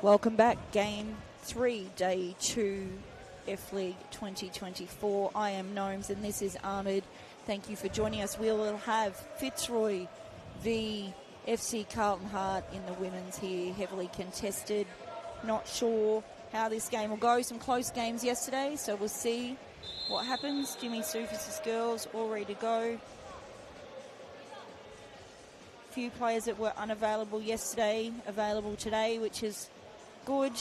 Welcome back. Game 3, Day 2, F-League 2024. I am Gnomes and this is Ahmed. Thank you for joining us. We will have Fitzroy v FC Carlton Heart in the women's here, heavily contested. Not sure how this game will go. Some close games yesterday, so we'll see what happens. Jimmy Soufis' girls all ready to go. Few players that were unavailable yesterday, available today, which is good.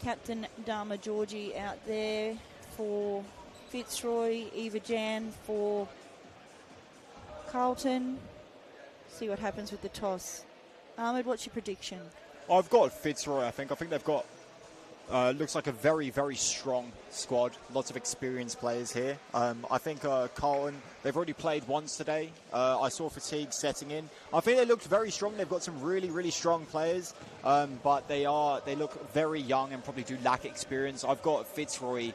Captain Dharma Georgie out there for Fitzroy, Eva Jan for Carlton. See what happens with the toss. Ahmed, what's your prediction? I've got Fitzroy, I think. I think they've got, looks like a very, very strong squad. Lots of experienced players here. I think Carlton, they've already played once today. I saw fatigue setting in. I think they looked very strong. They've got some really, really strong players, but they look very young and probably do lack experience. I've got Fitzroy.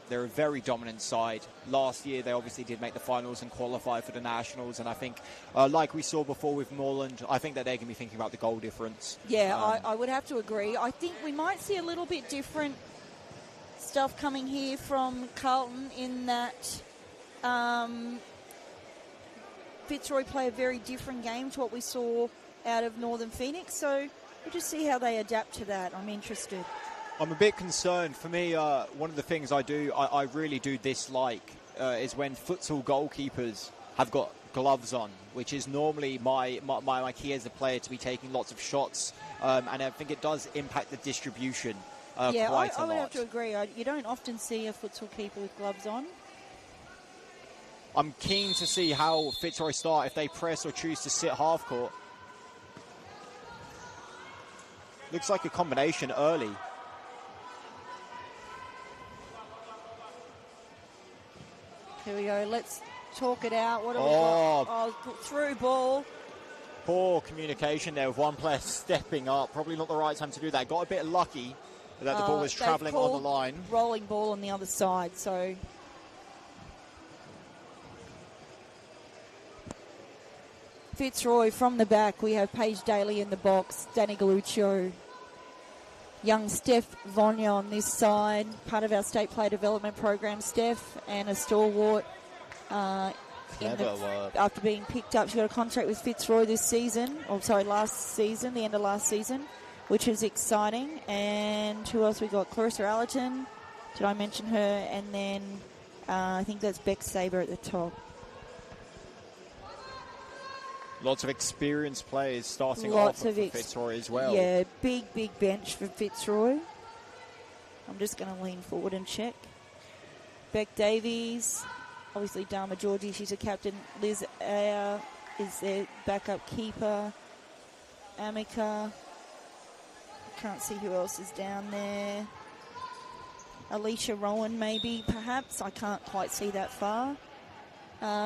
They're a very dominant side. Last year, they obviously did make the finals and qualify for the Nationals. And I think, like we saw before with Moreland, I think that they're going to be thinking about the goal difference. Yeah, I would have to agree. I think we might see a little bit different stuff coming here from Carlton in that Fitzroy play a very different game to what we saw out of Northern Phoenix. So we'll just see how they adapt to that. I'm interested. I'm a bit concerned. For me, one of the things I really do dislike is when futsal goalkeepers have got gloves on, which is normally my key as a player to be taking lots of shots, and I think it does impact the distribution quite a lot. I would have to agree. You don't often see a futsal keeper with gloves on. I'm keen to see how Fitzroy start, if they press or choose to sit half court. Looks like a combination early. Here we go. Let's talk it out. What do we got? Oh, through ball. Poor communication there with one player stepping up. Probably not the right time to do that. Got a bit lucky that the ball was travelling on the line. Rolling ball on the other side. So Fitzroy from the back. We have Paige Daly in the box. Danny Galluccio. Young Steph Vonya on this side, part of our state player development program, Steph, and a stalwart. After being picked up, she got a contract with Fitzroy this season, last season, the end of last season, which is exciting. And who else we got? Clarissa Allerton, did I mention her? And then I think that's Beck Saber at the top. Lots of experienced players starting off for Fitzroy as well. Yeah, big bench for Fitzroy. I'm just going to lean forward and check. Beck Davies, obviously Dharma Georgie, she's a captain. Liz Ayer is their backup keeper. Amica. Can't see who else is down there. Alicia Rowan maybe, perhaps. I can't quite see that far.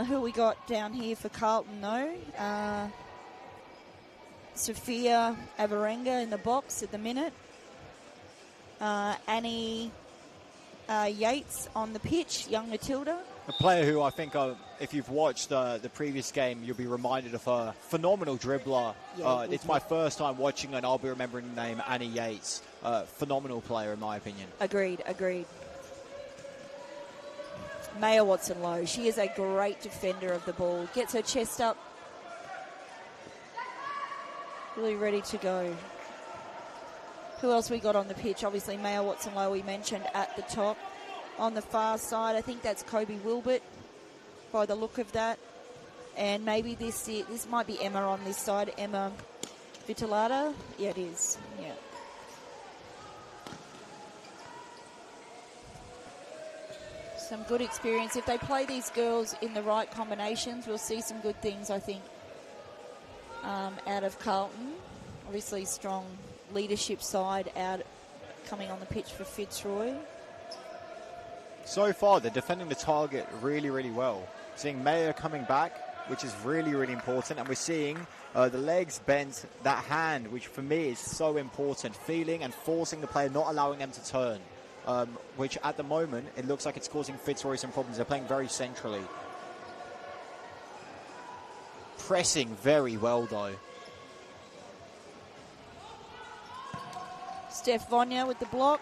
Who we got down here for Carlton, though? Sophia Avarenga in the box at the minute. Annie Yates on the pitch, young Matilda. A player who I think, if you've watched the previous game, you'll be reminded of her. Phenomenal dribbler. Yeah, it's my first time watching her, and I'll be remembering the name Annie Yates. Phenomenal player, in my opinion. Agreed. Maya Watson-Lowe, she is a great defender of the ball. Gets her chest up. Really ready to go. Who else we got on the pitch? Obviously, Maya Watson-Lowe we mentioned at the top. On the far side, I think that's Kobe Wilbert by the look of that. And maybe this might be Emma on this side. Emma Vitellata. Yeah, it is. Yeah. Some good experience. If they play these girls in the right combinations, we'll see some good things, I think, out of Carlton. Obviously, strong leadership side out coming on the pitch for Fitzroy. So far, they're defending the target really, really well. Seeing Mayer coming back, which is really, really important. And we're seeing the legs bent, that hand, which for me is so important. Feeling and forcing the player, not allowing them to turn. Which at the moment, it looks like it's causing Fitzroy some problems. They're playing very centrally. Pressing very well, though. Steph Vonya with the block.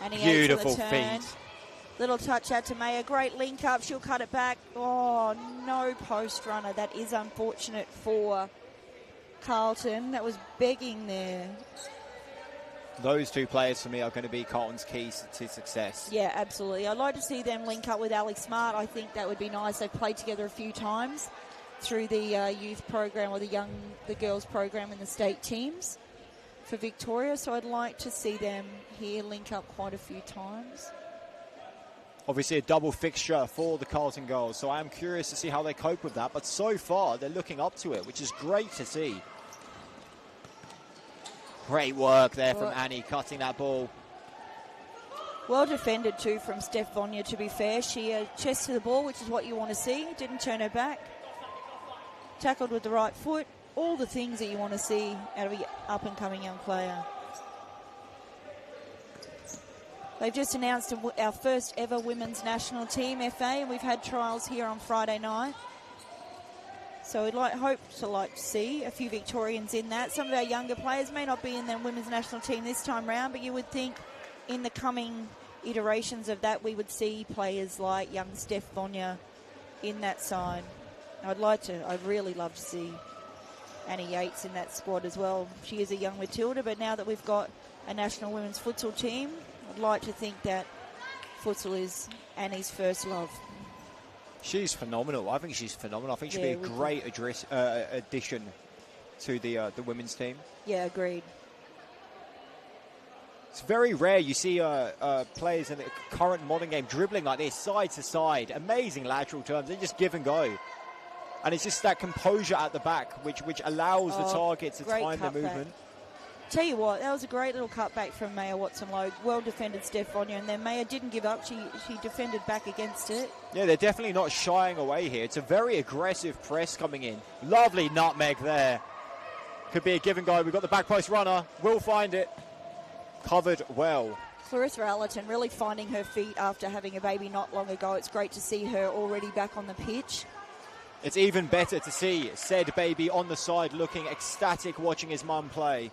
And he Beautiful to the turn. feet. Little touch out to Maya. Great link up. She'll cut it back. Oh, no post runner. That is unfortunate for Carlton. That was begging there. Those two players for me are going to be Carlton's keys to success. Yeah, absolutely. I'd like to see them link up with Alex Smart. I think that would be nice. They've played together a few times through the youth program or the girls program in the state teams for Victoria. So I'd like to see them here link up quite a few times. Obviously a double fixture for the Carlton girls, so I am curious to see how they cope with that. But so far, they're looking up to it, which is great to see. Great work there from Annie, cutting that ball. Well defended too from Steph Vonya, to be fair. She chest to the ball, which is what you want to see. Didn't turn her back. Tackled with the right foot. All the things that you want to see out of an up-and-coming young player. They've just announced our first ever women's national team, FA, and we've had trials here on Friday night. So we'd hope to see a few Victorians in that. Some of our younger players may not be in the women's national team this time round, but you would think in the coming iterations of that we would see players like young Steph Vonya in that side. I'd really love to see Annie Yates in that squad as well. She is a young Matilda, but now that we've got a national women's futsal team, I'd like to think that futsal is Annie's first love. She's phenomenal. I think she's phenomenal. I think she'll be a great addition to the women's team. Yeah, agreed. It's very rare you see players in the current modern game dribbling like this, side to side. Amazing lateral turns. They just give and go. And it's just that composure at the back which allows the target to time the movement. Tell you what, that was a great little cutback from Maya Watson-Lowe. Well defended Steph Vonya, and then Maya didn't give up. She defended back against it. Yeah, they're definitely not shying away here. It's a very aggressive press coming in. Lovely nutmeg there. Could be a give and go. We've got the back post runner. We'll find it. Covered well. Clarissa Allerton really finding her feet after having a baby not long ago. It's great to see her already back on the pitch. It's even better to see said baby on the side looking ecstatic watching his mum play.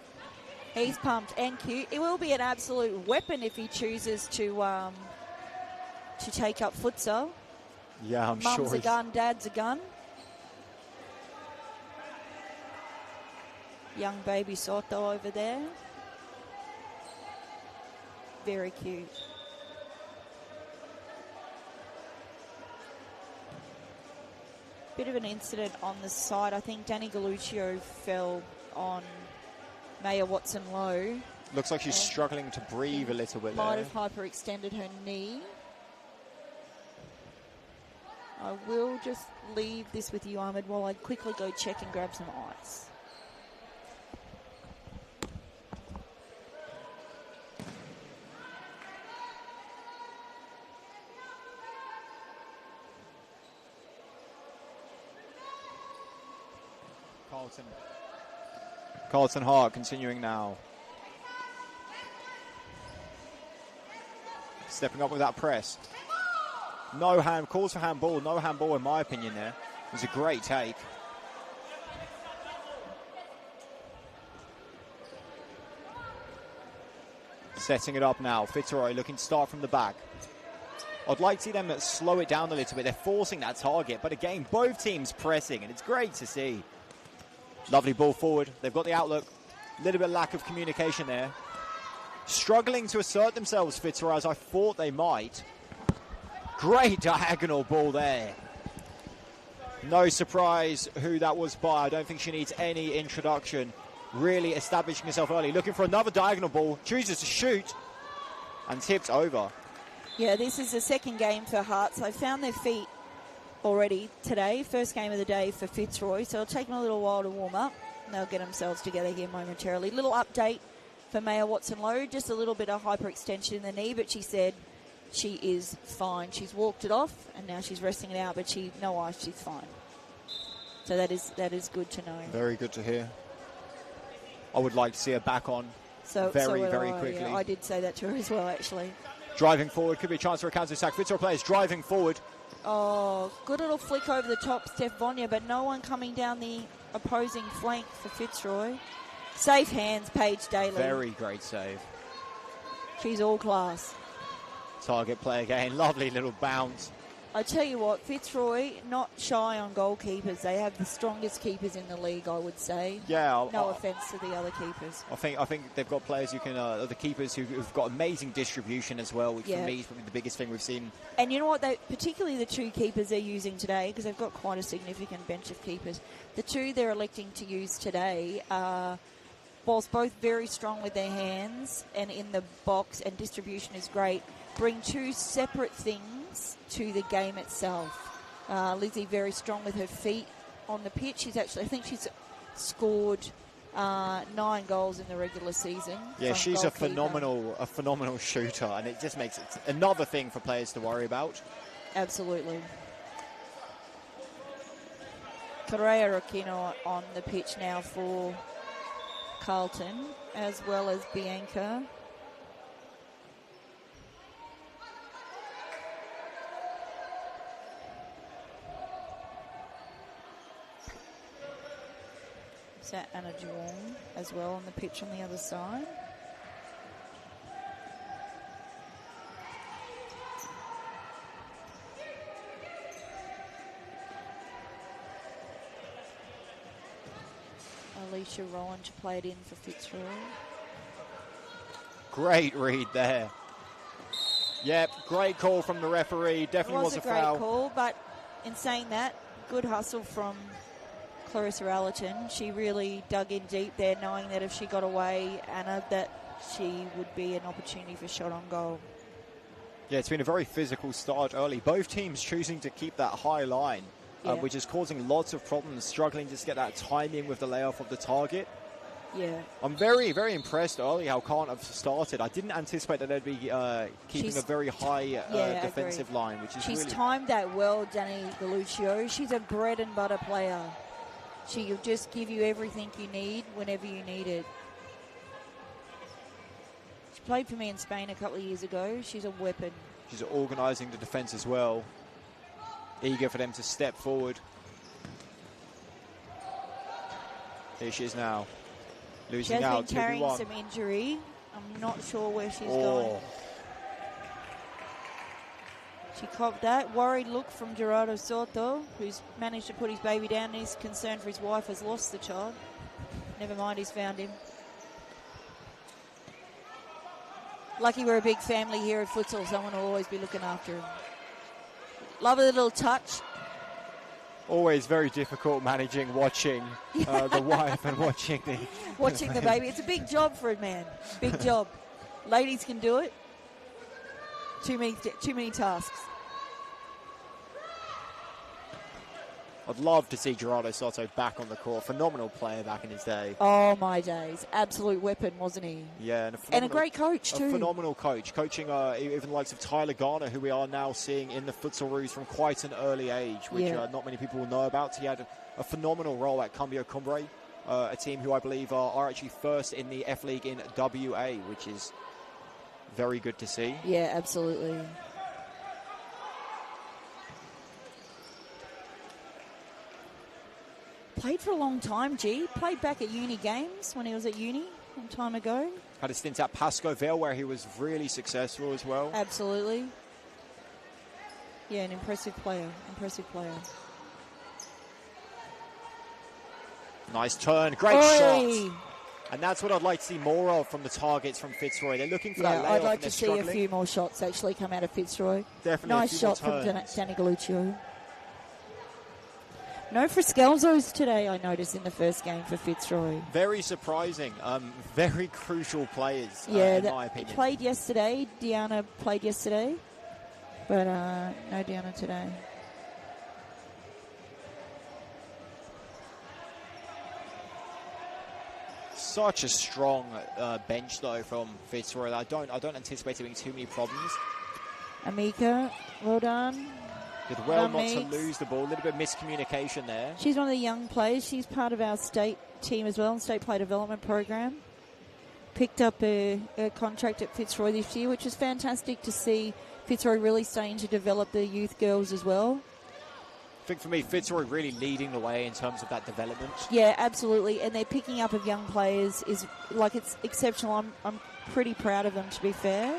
He's pumped and cute. It will be an absolute weapon if he chooses to take up futsal. Yeah, I'm sure. Mum's a gun, dad's a gun. Young baby Soto over there. Very cute. Bit of an incident on the side. I think Danny Galluccio fell on Maya Watson-Lowe. Looks like she's struggling to breathe a little bit. Might have hyperextended her knee. I will just leave this with you, Ahmed, while I quickly go check and grab some ice. Carlton Hart continuing now. Stepping up with that press. No hand, calls for handball. No handball in my opinion there. It was a great take. Setting it up now. Fitzroy looking to start from the back. I'd like to see them slow it down a little bit. They're forcing that target, but again, both teams pressing, and it's great to see. Lovely ball forward. They've got the outlook. A little bit of lack of communication there. Struggling to assert themselves, Fitzroy, as I thought they might. Great diagonal ball there. No surprise who that was by. I don't think she needs any introduction. Really establishing herself early. Looking for another diagonal ball. Chooses to shoot. And tipped over. Yeah, this is the second game for Hearts. They found their feet already today. First game of the day for Fitzroy. So it'll take them a little while to warm up. And they'll get themselves together here momentarily. Little update for Maya Watson-Lowe. Just a little bit of hyperextension in the knee. But she said she is fine. She's walked it off. And now she's resting it out. But no ice. She's fine. So that is good to know. Very good to hear. I would like to see her back on very quickly. Yeah, I did say that to her as well, actually. Driving forward, could be a chance for a counter-attack. Fitzroy players driving forward. Oh, good little flick over the top, Steph Bonia, but no one coming down the opposing flank for Fitzroy. Safe hands, Paige Daly. Very great save. She's all class. Target play again. Lovely little bounce. I tell you what, Fitzroy, not shy on goalkeepers. They have the strongest keepers in the league, I would say. Yeah. No offence to the other keepers. I think they've got players who can, the keepers who've got amazing distribution as well, which for me is probably the biggest thing we've seen. And you know what, particularly the two keepers they're using today, because they've got quite a significant bench of keepers, the two they're electing to use today are, whilst both very strong with their hands and in the box and distribution is great, bring two separate things to the game itself. Lizzie very strong with her feet on the pitch. I think she's scored 9 goals in the regular season. Yeah, she's a phenomenal shooter, and it just makes it another thing for players to worry about. Absolutely. Correa Aquino on the pitch now for Carlton, as well as Bianca. Is that Anna Duong as well on the pitch on the other side? Alicia Rowan to play it in for Fitzroy. Great read there. Yep, great call from the referee. Definitely was a foul. It was a great call, but in saying that, good hustle from Clarissa Allerton. She really dug in deep there, knowing that if she got away, Anna, that she would be an opportunity for shot on goal. Yeah, it's been a very physical start early. Both teams choosing to keep that high line, which is causing lots of problems, struggling to just get that timing with the layoff of the target. Yeah. I'm very, very impressed early how Carlton have started. I didn't anticipate that they'd be keeping a very high defensive line, which is She's really... timed that well, Danny Galluccio. She's a bread and butter player. She'll just give you everything you need whenever you need it. She played for me in Spain a couple of years ago. She's a weapon. She's organising the defence as well. Eager for them to step forward. Here she is now. Losing out. She has been carrying some injury. I'm not sure where she's going. She copped that. Worried look from Gerardo Soto, who's managed to put his baby down and he's concerned for his wife has lost the child. Never mind, he's found him. Lucky we're a big family here at futsal. Someone will always be looking after him. Lovely little touch. Always very difficult managing, watching the wife and watching the baby. It's a big job for a man. Big job. Ladies can do it. Too many tasks. I'd love to see Gerardo Soto back on the court. Phenomenal player back in his day. Oh, my days. Absolute weapon, wasn't he? Yeah. And a great coach, too. A phenomenal coach. Coaching even the likes of Tyler Garner, who we are now seeing in the futsal roos from quite an early age, which not many people will know about. He had a phenomenal role at Cumbio Cumbre, a team who I believe are actually first in the F League in WA, which is very good to see. Yeah, absolutely. Played for a long time, Played back at uni games when he was at uni a long time ago. Had a stint at Pasco Vale where he was really successful as well. Absolutely. Yeah, an impressive player. Nice turn. Great shot. And that's what I'd like to see more of from the targets from Fitzroy. They're looking for that layoff. I'd like to see a few more shots actually come out of Fitzroy. Definitely. Nice shot from Danny Galluccio. No Friskelzos today, I noticed, in the first game for Fitzroy. Very surprising. Very crucial players, in my opinion. Played yesterday. Deanna played yesterday. But no Deanna today. Such a strong bench, though, from Fitzroy. I don't anticipate there being too many problems. Amika, well done. Did well not to lose the ball. A little bit of miscommunication there. She's one of the young players. She's part of our state team as well, and state player development program. picked up a contract at Fitzroy this year, which is fantastic to see Fitzroy really starting to develop the youth girls as well. I think for me, Fitzroy really leading the way in terms of that development. Yeah, absolutely. And their picking up of young players is it's exceptional. I'm pretty proud of them, to be fair.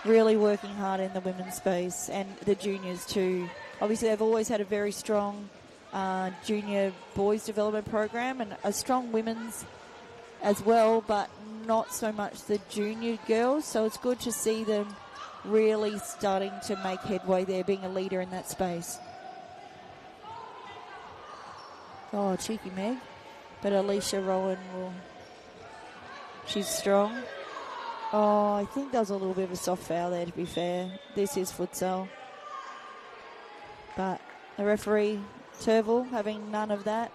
Really working hard in the women's space and the juniors too. Obviously, they've always had a very strong junior boys development program and a strong women's as well, but not so much the junior girls. So it's good to see them really starting to make headway there, being a leader in that space. Oh, cheeky Meg. But Alicia Rowan she's strong. Oh, I think there was a little bit of a soft foul there, to be fair. This is futsal. But the referee, Turville, having none of that.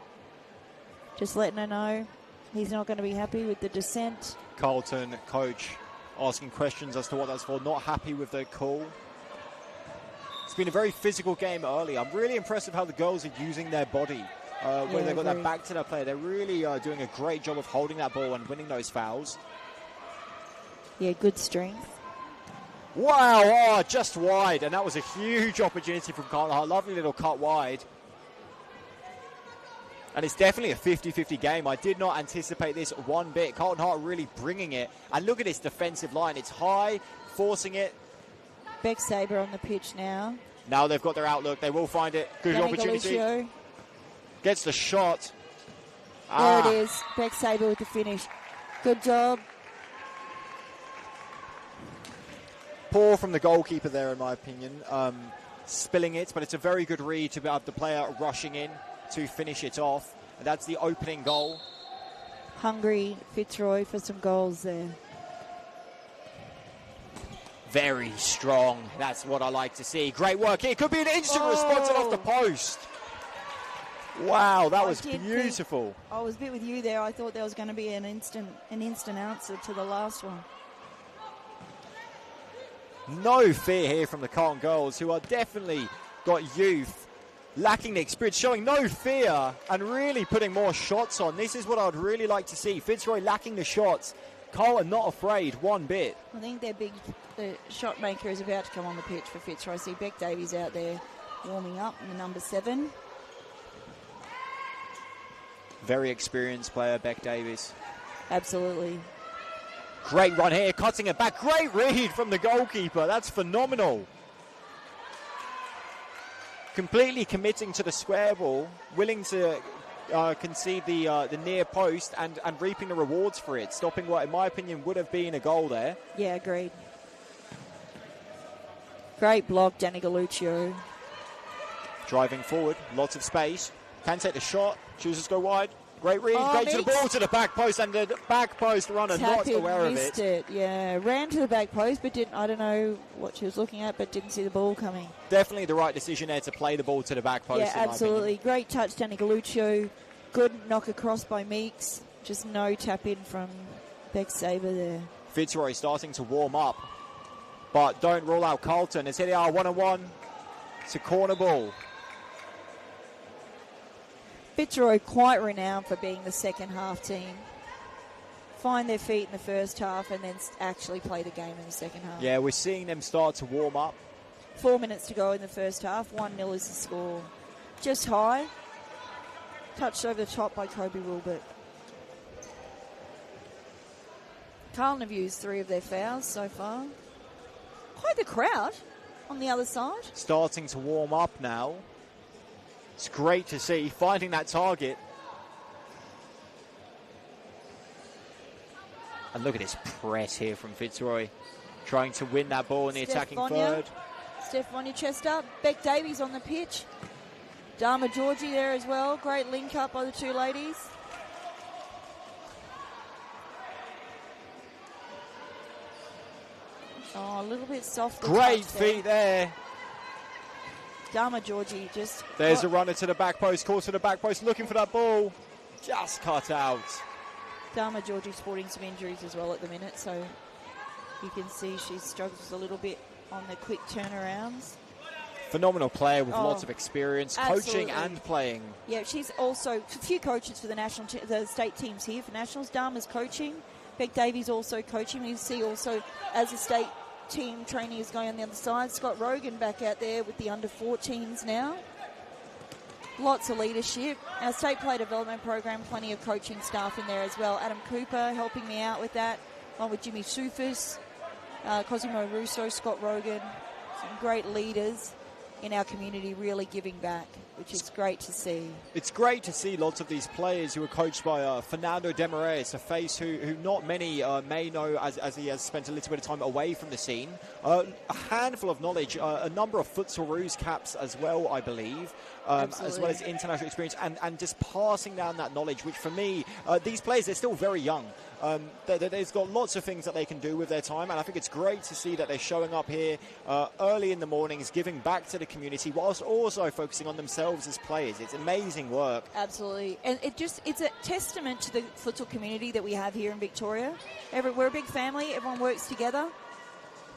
Just letting her know he's not going to be happy with the dissent. Carlton coach asking questions as to what that's for. Not happy with the call. It's been a very physical game early. I'm really impressed with how the girls are using their body. When they've got that back to their player, they're really doing a great job of holding that ball and winning those fouls. Yeah, good strength. Wow, oh, just wide. And that was a huge opportunity from Carlton. Lovely little cut wide. And it's definitely a 50-50 game. I did not anticipate this one bit. Carlton Hart really bringing it. And look at this defensive line. It's high, forcing it. Beck Sabre on the pitch now. Now they've got their outlook. They will find it. Good opportunity. Galuccio. Gets the shot. There it is. Beck Sabre with the finish. Good job. Poor from the goalkeeper there, in my opinion. Spilling it, but it's a very good read to have the player rushing in to finish it off. And that's the opening goal. Hungry Fitzroy for some goals there. Very strong. That's what I like to see. Great work here. Could be an instant response off the post. Wow, that was beautiful. I was a bit with you there. I thought there was going to be an instant answer to the last one. No fear here from the Carlton girls, who are definitely got youth, lacking the experience, showing no fear and really putting more shots on. This is what I would really like to see. Fitzroy lacking the shots. Carlton not afraid one bit. I think their big shot maker is about to come on the pitch for Fitzroy. I see Beck Davies out there warming up in the number 7. Very experienced player, Beck Davies. Absolutely. Great run here, cutting it back. Great read from the goalkeeper. That's phenomenal. Completely committing to the square ball, willing to concede the near post and reaping the rewards for it. Stopping what, in my opinion, would have been a goal there. Yeah, agreed. Great block, Danny Galuccio. Driving forward, lots of space. Can take the shot, chooses to go wide. Great read, great to the ball, to the back post, and the back post runner not aware of it. Yeah, ran to the back post, but I don't know what she was looking at, but didn't see the ball coming. Definitely the right decision there to play the ball to the back post. Yeah, absolutely. Great touch, Danny Galuccio. Good knock across by Meeks. Just no tap in from Beck Sabre there. Fitzroy starting to warm up, but don't rule out Carlton. It's here they are, 1-on-1. It's a corner ball. Fitzroy quite renowned for being the second half team. Find their feet in the first half and then actually play the game in the second half. Yeah, we're seeing them start to warm up. 4 minutes to go in the first half. 1-0 is the score. Just high. Touched over the top by Kobe Wilbert. Carlton have used 3 of their fouls so far. Quite the crowd on the other side. Starting to warm up now. It's great to see, finding that target. And look at this press here from Fitzroy. Trying to win that ball in the attacking third. Steph chest up. Beck Davies on the pitch. Dharma Georgie there as well. Great link up by the two ladies. Oh, a little bit soft. Great feet there. Dharma Georgie just... There's a runner to the back post, course to the back post, looking for that ball. Just cut out. Dharma Georgie sporting some injuries as well at the minute, so you can see she struggles a little bit on the quick turnarounds. Phenomenal player with lots of experience, absolutely. Coaching and playing. Yeah, she's also a few coaches for the state teams here for nationals. Dharma's coaching, Beck Davies also coaching. We see also as the state team training is going on the other side, Scott Rogan back out there with the under-14s now. Lots of leadership. Our state player development program, plenty of coaching staff in there as well. Adam Cooper helping me out with that, along with Jimmy Sufis, Cosimo Russo, Scott Rogan. Some great leaders in our community really giving back, which is great to see. It's great to see lots of these players who are coached by Fernando Demorais, a face who not many may know as he has spent a little bit of time away from the scene. A handful of knowledge, a number of Futsaroos caps as well, I believe, as well as international experience, and just passing down that knowledge, which for me, these players, they're still very young. They've got lots of things that they can do with their time, and I think it's great to see that they're showing up here early in the mornings, giving back to the community, whilst also focusing on themselves as players. It's amazing work. Absolutely. And it's a testament to the futsal community that we have here in Victoria. We're a big family. Everyone works together.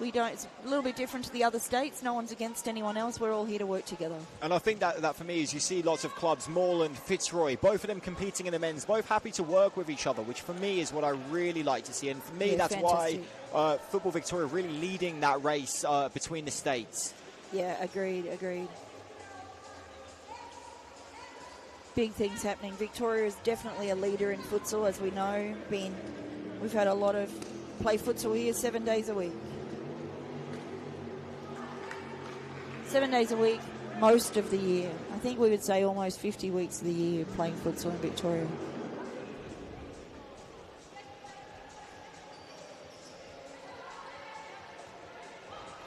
It's a little bit different to the other states. No one's against anyone else. We're all here to work together. And I think that for me is you see lots of clubs, Moreland, Fitzroy, both of them competing in the men's, both happy to work with each other, which for me is what I really like to see. And for me, that's fantastic. Why Football Victoria really leading that race between the states. Yeah, agreed. Big things happening. Victoria is definitely a leader in futsal, as we know. We've had a lot of play futsal here 7 days a week. 7 days a week, most of the year. I think we would say almost 50 weeks of the year playing futsal in Victoria.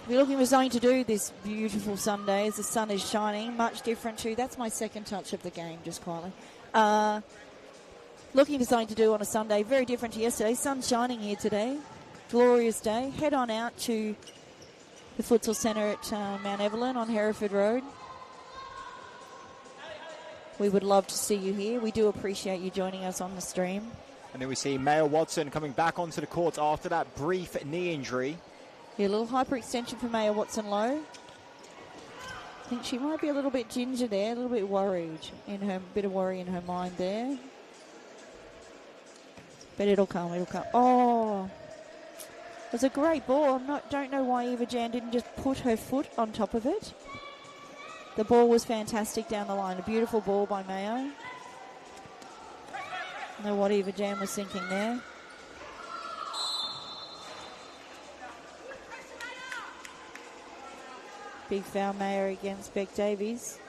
We're looking for something to do this beautiful Sunday as the sun is shining. Much different too. That's my second touch of the game, just quietly. Looking for something to do on a Sunday. Very different to yesterday. Sun's shining here today. Glorious day. Head on out to the Futsal Centre at Mount Evelyn on Hereford Road. We would love to see you here. We do appreciate you joining us on the stream. And then we see Maya Watson coming back onto the court after that brief knee injury. Yeah, a little hyperextension for Maya Watson Lowe. I think she might be a little bit ginger there, a little bit worried, bit of worry in her mind there. But it'll come. Oh, it was a great ball. Don't know why Eva Jan didn't just put her foot on top of it. The ball was fantastic down the line. A beautiful ball by Mayo. Know what Eva Jan was thinking there. Big foul, Mayo against Beck Davies.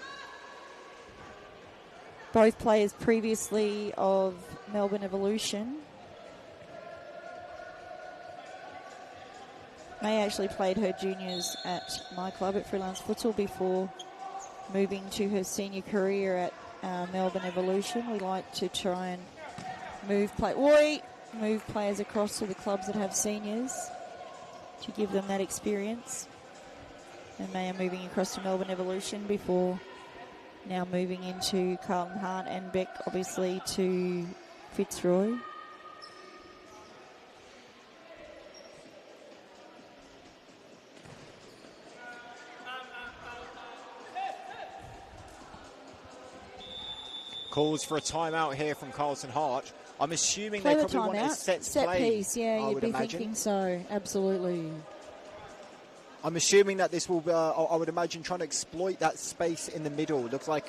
Both players previously of Melbourne Evolution. May actually played her juniors at my club at Freelance Futsal before moving to her senior career at Melbourne Evolution. We like to try and move players across to the clubs that have seniors to give them that experience. And Maya moving across to Melbourne Evolution before now moving into Carlton Hart, and Beck obviously to Fitzroy. Calls for a timeout here from Carlton Hart. I'm assuming they probably want a set piece, yeah, you'd be thinking so, absolutely. I'm assuming that this will be, I would imagine, trying to exploit that space in the middle. It looks like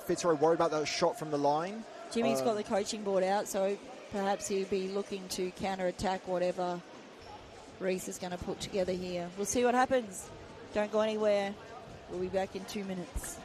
Fitzroy worried about that shot from the line. Jimmy's got the coaching board out, so perhaps he'll be looking to counter-attack whatever Reese is going to put together here. We'll see what happens. Don't go anywhere. We'll be back in 2 minutes.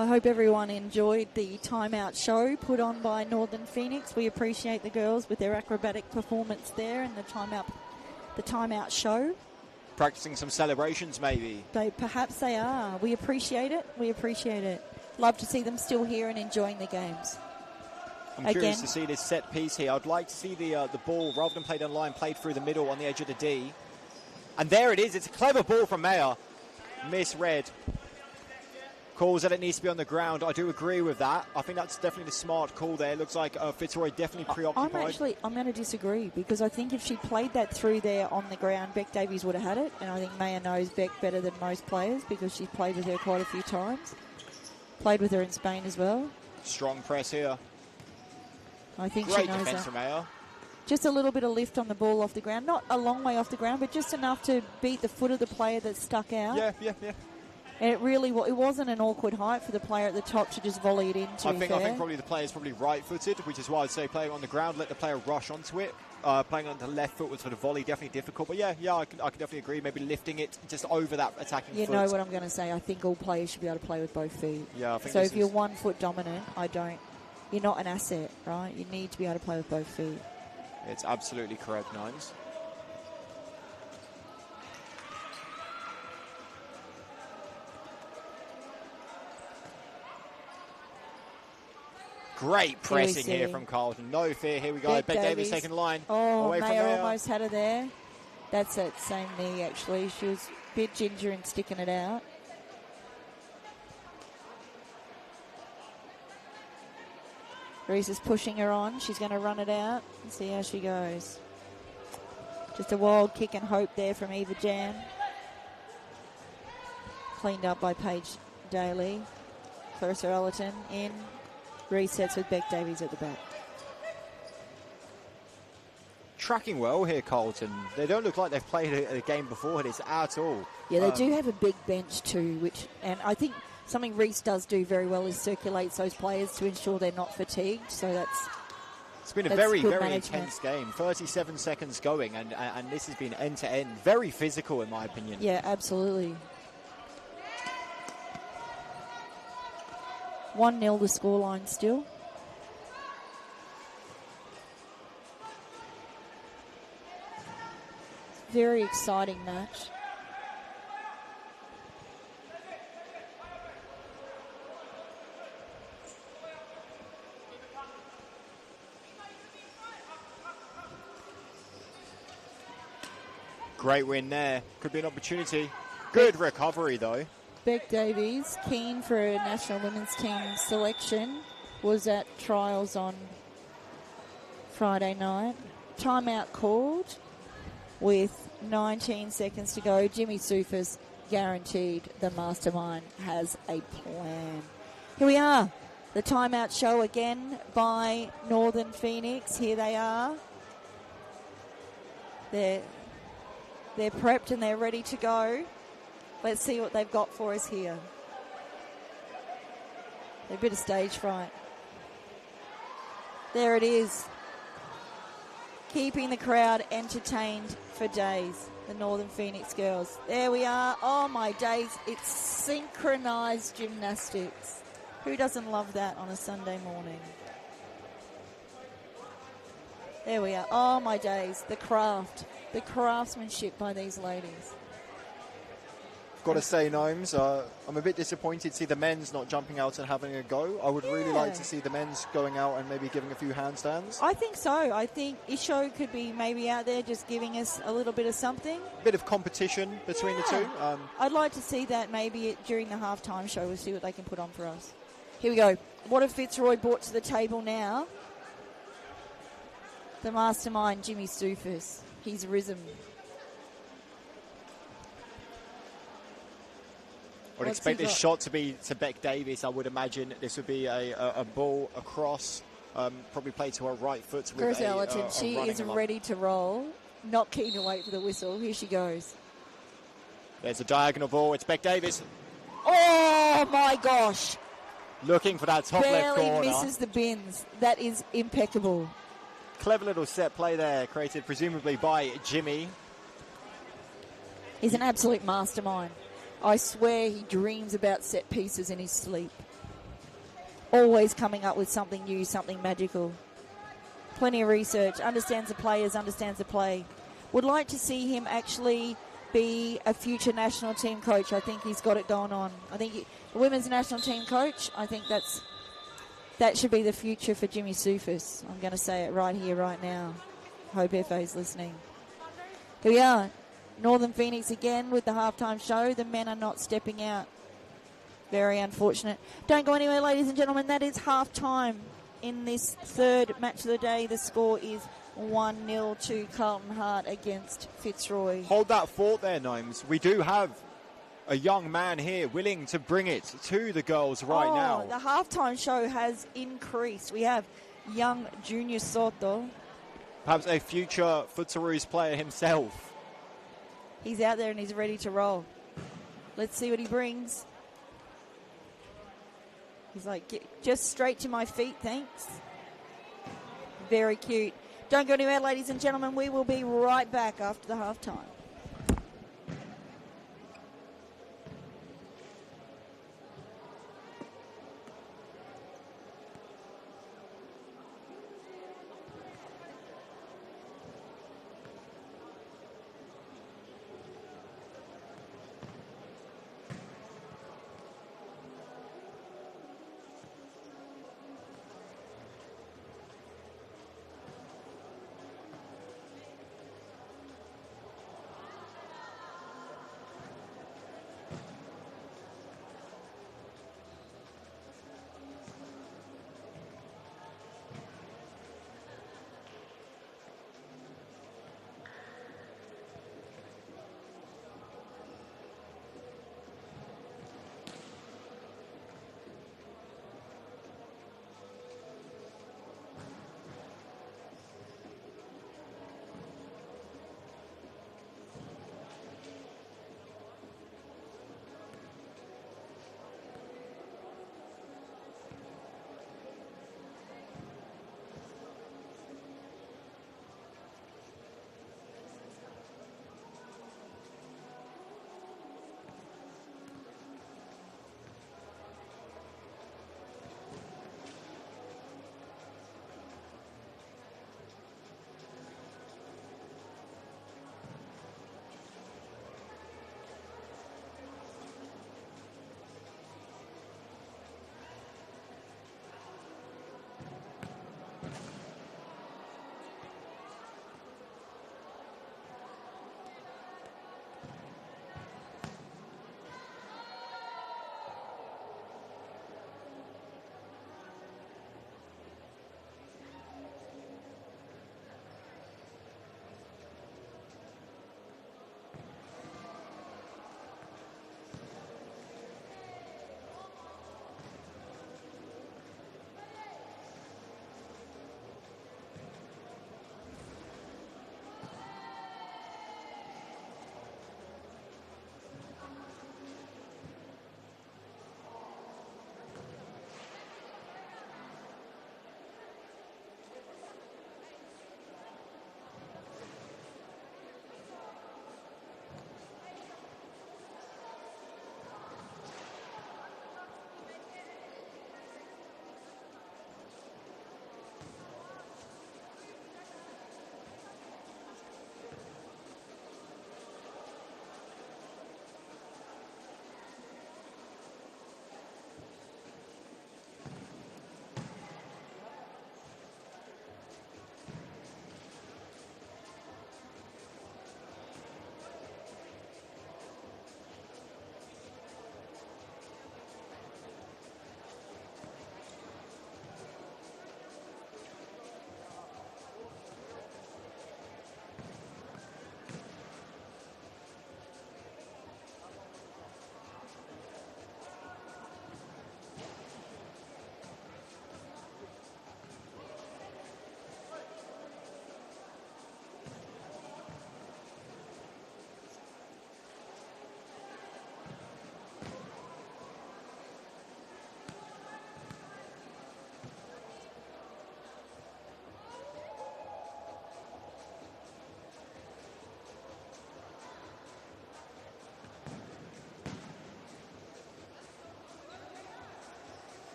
I hope everyone enjoyed the timeout show put on by Northern Phoenix. We appreciate the girls with their acrobatic performance there and the timeout show. Practicing some celebrations, maybe. Perhaps they are. We appreciate it. We appreciate it. Love to see them still here and enjoying the games. I'm curious to see this set piece here. I'd like to see the ball, rather than played on line, played through the middle on the edge of the D. And there it is. It's a clever ball from Mayer. Misread. Calls that it needs to be on the ground. I do agree with that. I think that's definitely the smart call there. Looks like Fitzroy definitely preoccupied. I'm going to disagree, because I think if she played that through there on the ground, Beck Davies would have had it. And I think Mayer knows Beck better than most players because she's played with her quite a few times. Played with her in Spain as well. Strong press here. I think Great she knows defence that. from Mayer. Just a little bit of lift on the ball off the ground. Not a long way off the ground, but just enough to beat the foot of the player that stuck out. Yeah. And it wasn't an awkward height for the player at the top to just volley it in, I think probably the player's probably right-footed, which is why I'd say playing on the ground, let the player rush onto it. Playing on the left foot was for the volley, definitely difficult. But yeah, I can definitely agree. Maybe lifting it just over that attacking foot. You know what I'm going to say. I think all players should be able to play with both feet. Yeah, I think so if you're 1 foot dominant, you're not an asset, right? You need to be able to play with both feet. It's absolutely correct, Nines. Great pressing here from Carlton. No fear. Here we go. Beck Davies taking the line. Away from Mayer almost had her there. That's that same knee, actually. She was a bit ginger and sticking it out. Reese is pushing her on. She's going to run it out and see how she goes. Just a wild kick and hope there from Eva Jan. Cleaned up by Paige Daly. Clarissa Ellerton in. Resets with Beck Davies at the back. Tracking well here, Carlton. They don't look like they've played a game before this at all. Yeah, they do have a big bench too, and I think something Reese does do very well is circulates those players to ensure they're not fatigued. So it's been a very, very intense game. 37 seconds going, and this has been end to end. Very physical, in my opinion. Yeah, absolutely. 1-0 the scoreline still. Very exciting match. Great win there. Could be an opportunity. Good recovery, though. Beck Davies, keen for a national women's team selection, was at trials on Friday night. Timeout called with 19 seconds to go. Jimmy Soufis guaranteed the mastermind has a plan. Here we are. The timeout show again by Northern Phoenix. Here they are. They're prepped and they're ready to go. Let's see what they've got for us here. A bit of stage fright. There it is. Keeping the crowd entertained for days. The Northern Phoenix girls. There we are. Oh my days. It's synchronized gymnastics. Who doesn't love that on a Sunday morning? There we are. Oh my days. The craft. The craftsmanship by these ladies. Got to say, Gnomes, I'm a bit disappointed to see the men's not jumping out and having a go. I would really like to see the men's going out and maybe giving a few handstands. I think so. I think Isho could be maybe out there just giving us a little bit of something. A bit of competition between the two. I'd like to see that maybe during the halftime show. We'll see what they can put on for us. Here we go. What have Fitzroy brought to the table now? The mastermind, Jimmy Soufis. He's risen. I would expect this shot to be to Beck Davies. I would imagine this would be a ball across, probably played to her right foot. Chris Ellerton, she is ready to roll. Not keen to wait for the whistle. Here she goes. There's a diagonal ball. It's Beck Davies. Oh, my gosh. Looking for that top left corner. Barely misses the bins. That is impeccable. Clever little set play there, created presumably by Jimmy. He's an absolute mastermind. I swear he dreams about set pieces in his sleep. always coming up with something new, something magical. Plenty of research, understands the players, understands the play. Would like to see him actually be a future national team coach. I think he's got it going on. I think the women's national team coach, I think that should be the future for Jimmy Soufis. I'm going to say it right here, right now. Hope FA's listening. Here we are. Northern Phoenix again with the halftime show. The men are not stepping out. Very unfortunate. Don't go anywhere, ladies and gentlemen. That is halftime in this third match of the day. The score is 1-0 to Carlton Hart against Fitzroy. Hold that thought there, Gnomes. We do have a young man here willing to bring it to the girls right now. The halftime show has increased. We have young Junior Soto. Perhaps a future Footaroos player himself. He's out there and he's ready to roll. Let's see what he brings. He's like, just straight to my feet, thanks. Very cute. Don't go anywhere, ladies and gentlemen. We will be right back after the halftime.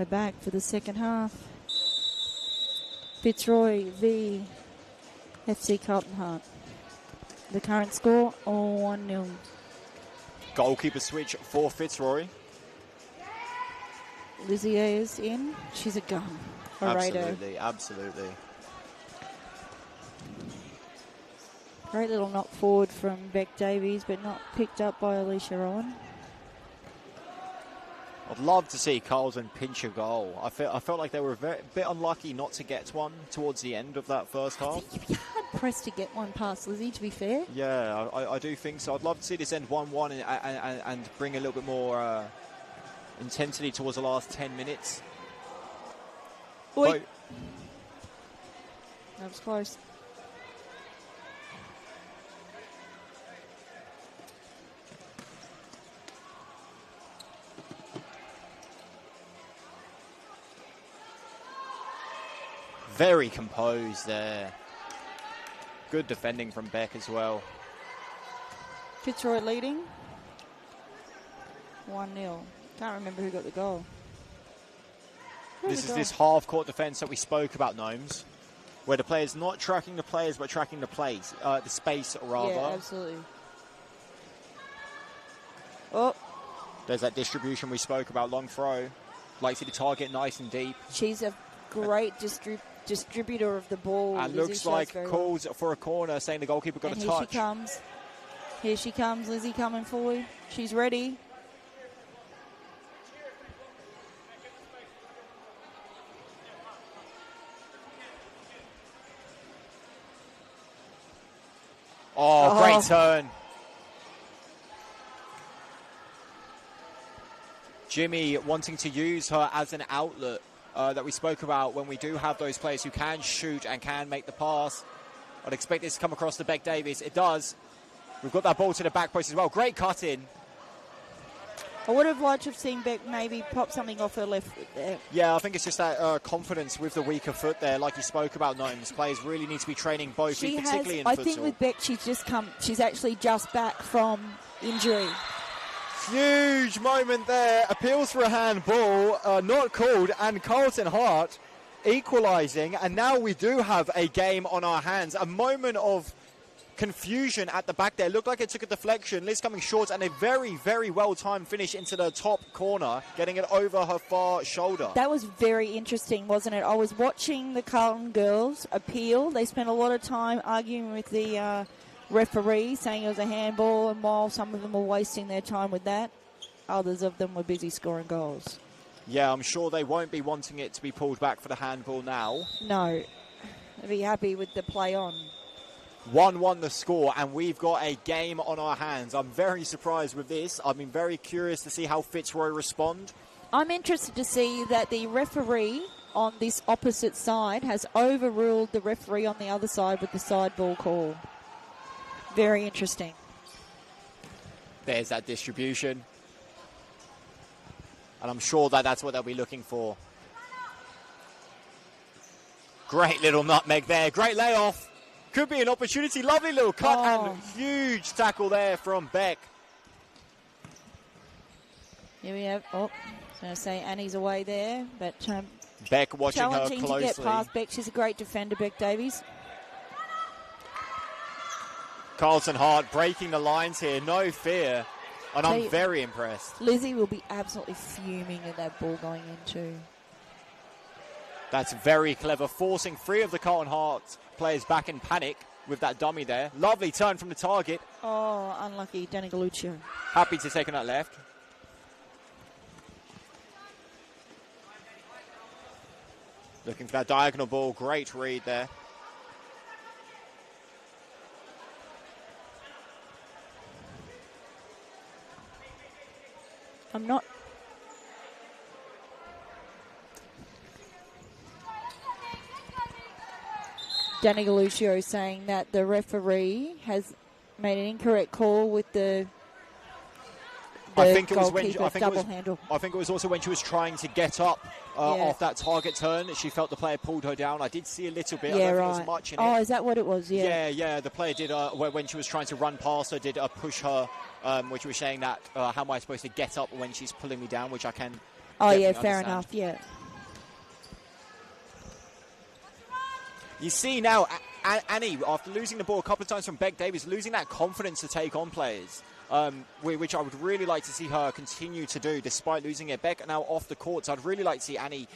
We're back for the second half. Fitzroy v FC Carlton Heart. The current score, 1-0. Goalkeeper switch for Fitzroy. Lizzie is in. She's a gun. Absolutely, absolutely. Great little knock forward from Beck Davies, but not picked up by Alicia Rowan. I'd love to see Carlton pinch a goal. I felt like they were a bit unlucky not to get one towards the end of that first half. You'd be hard pressed to get one past Lizzie, to be fair. Yeah, I do think so. I'd love to see this end 1-1 and bring a little bit more intensity towards the last 10 minutes. Oi. That was close. Very composed there. Good defending from Beck as well. Fitzroy leading. 1-0. Can't remember who got the goal. This is this half-court defence that we spoke about, Gnomes, where the player's not tracking the players, but tracking the plays, the space, rather. Yeah, absolutely. Oh. There's that distribution we spoke about, long throw. Like to see the target nice and deep. She's a great distributor of the ball. And looks like calls for a corner, saying the goalkeeper got a touch. Here she comes. Here she comes, Lizzie coming forward. She's ready. Oh, great turn. Jimmy wanting to use her as an outlet that we spoke about when we do have those players who can shoot and can make the pass. I'd expect this to come across to Beck Davies. It does. We've got that ball to the back post as well. Great cut in. I would have liked to have seen Beck maybe pop something off her left foot there. Yeah, I think it's just that confidence with the weaker foot there, like you spoke about, Gnomes. Players really need to be training both feet, particularly in futsal. I think with Beck, she's actually just back from injury. Huge moment there. Appeals for a handball, not called, and Carlton Heart equalising. And now we do have a game on our hands. A moment of confusion at the back there. Looked like it took a deflection. Liz coming short, and a very, very well-timed finish into the top corner, getting it over her far shoulder. That was very interesting, wasn't it? I was watching the Carlton girls appeal. They spent a lot of time arguing with the referee, saying it was a handball, and while some of them were wasting their time with that, others of them were busy scoring goals. Yeah, I'm sure they won't be wanting it to be pulled back for the handball now. No. They'll be happy with the play on. 1-1 the score, and we've got a game on our hands. I'm very surprised with this. I've been very curious to see how Fitzroy respond. I'm interested to see that the referee on this opposite side has overruled the referee on the other side with the side ball call. Very interesting. There's that distribution. And I'm sure that that's what they'll be looking for. Great little nutmeg there. Great layoff. Could be an opportunity. Lovely little cut and huge tackle there from Beck. Here we have, I was going to say Annie's away there, but Beck watching her closely. Challenging to get past Beck. She's a great defender, Beck Davies. Carlton Heart breaking the lines here, no fear. And I'm very impressed. Lizzie will be absolutely fuming at that ball going into. That's very clever, forcing three of the Carlton Heart players back in panic with that dummy there. Lovely turn from the target. Oh, unlucky, Danny Galluccio. Happy to take on that left. Looking for that diagonal ball, great read there. I'm not... Danny Galluccio saying that the referee has made an incorrect call with the I think it was also when she was trying to get up off that target turn. She felt the player pulled her down. I did see a little bit. Yeah, I don't right. think there was much in it. Oh, is that what it was? Yeah. Yeah. The player did, when she was trying to run past her, did push her, which was saying that, how am I supposed to get up when she's pulling me down, which I can Oh, yeah, definitely fair understand. enough, yeah. You see now, Annie, after losing the ball a couple of times from Beck Davies, losing that confidence to take on players, which I would really like to see her continue to do, despite losing it. Beck now off the court, so I'd really like to see Annie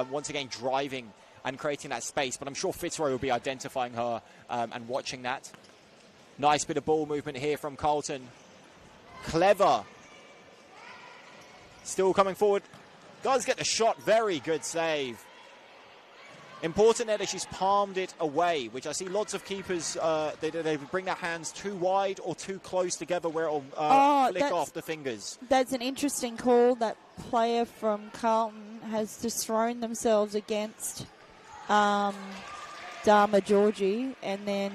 once again driving and creating that space, but I'm sure Fitzroy will be identifying her and watching that. Nice bit of ball movement here from Carlton. Clever. Still coming forward. Does get the shot. Very good save. Important there that she's palmed it away, which I see lots of keepers, they bring their hands too wide or too close together where it'll flick off the fingers. That's an interesting call. That player from Carlton has just thrown themselves against Dharma Georgie, and then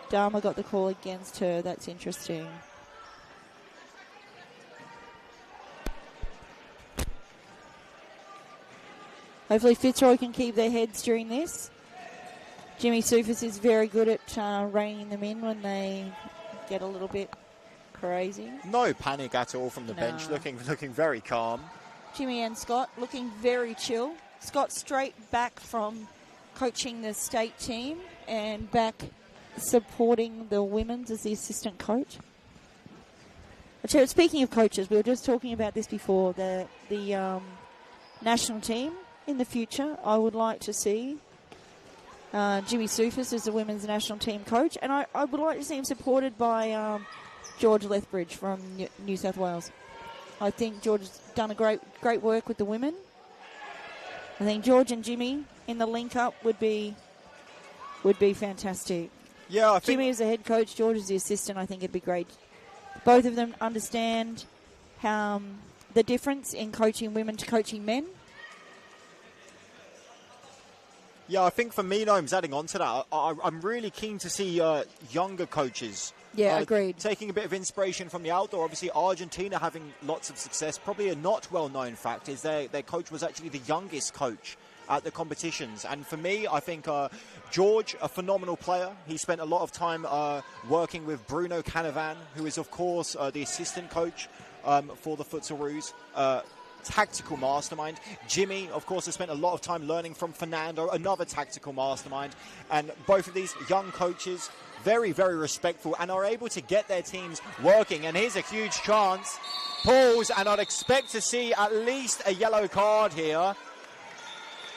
Dharma got the call against her. That's interesting. Hopefully Fitzroy can keep their heads during this. Jimmy Sufis is very good at reining them in when they get a little bit crazy. No panic at all from the bench, looking very calm. Jimmy and Scott looking very chill. Scott straight back from coaching the state team and back supporting the women's as the assistant coach. Speaking of coaches, we were just talking about this before, the national team. In the future, I would like to see Jimmy Sufis as the women's national team coach, and I would like to see him supported by George Lethbridge from New South Wales. I think George has done a great work with the women. I think George and Jimmy in the link-up would be fantastic. Yeah, I think Jimmy is the head coach, George is the assistant. I think it'd be great. Both of them understand the difference in coaching women to coaching men. Yeah, I think for me, Gnomes, adding on to that, I'm really keen to see younger coaches. Yeah, agreed. Taking a bit of inspiration from the outdoor. Obviously, Argentina having lots of success. Probably a not well-known fact is their coach was actually the youngest coach at the competitions. And for me, I think George, a phenomenal player. He spent a lot of time working with Bruno Canavan, who is, of course, the assistant coach for the Futsaroos. Tactical mastermind. Jimmy, of course, has spent a lot of time learning from Fernando, another tactical mastermind. And both of these young coaches, very, very respectful and are able to get their teams working. And here's a huge chance. Pulls, and I'd expect to see at least a yellow card here.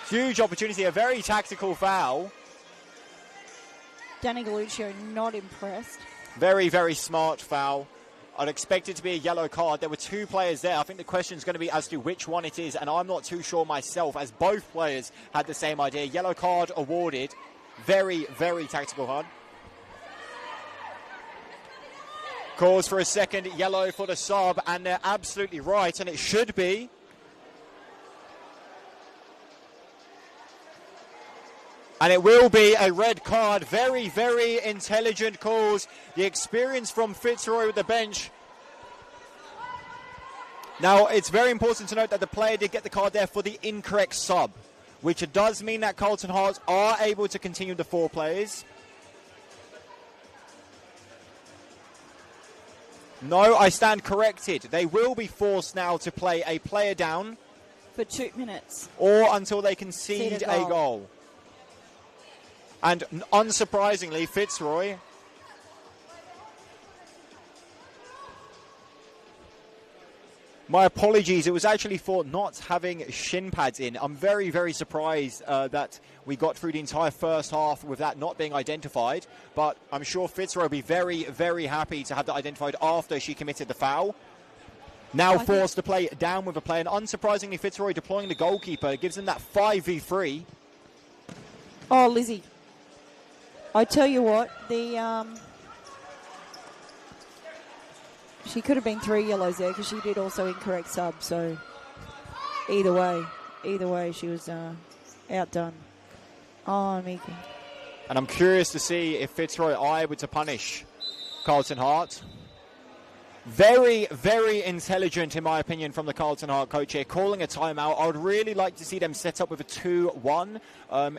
Huge opportunity, a very tactical foul. Danny Galluccio not impressed. Very, very smart foul. I'd expect it to be a yellow card. There were two players there. I think the question is going to be as to which one it is, and I'm not too sure myself, as both players had the same idea. Yellow card awarded. Very, very tactical card. Calls for a second yellow for the sub, and they're absolutely right, and it should be. And it will be a red card. Very, very intelligent calls. The experience from Fitzroy with the bench. Now, it's very important to note that the player did get the card there for the incorrect sub, which does mean that Carlton Hearts are able to continue the four players. No, I stand corrected. They will be forced now to play a player down. For 2 minutes. Or until they concede a goal. And unsurprisingly, Fitzroy my apologies, it was actually for not having shin pads in. I'm very, very surprised that we got through the entire first half with that not being identified. But I'm sure Fitzroy will be very, very happy to have that identified after she committed the foul. Now forced to play down with a player. And unsurprisingly, Fitzroy deploying the goalkeeper gives them that 5v3. Oh, Lizzie. I tell you what, she could have been 3 yellows there because she did also incorrect sub. So either way, she was outdone. Oh, Mika. And I'm curious to see if Fitzroy are able to punish Carlton Heart. Very, very intelligent, in my opinion, from the Carlton Heart coach here, calling a timeout. I would really like to see them set up with a 2-1.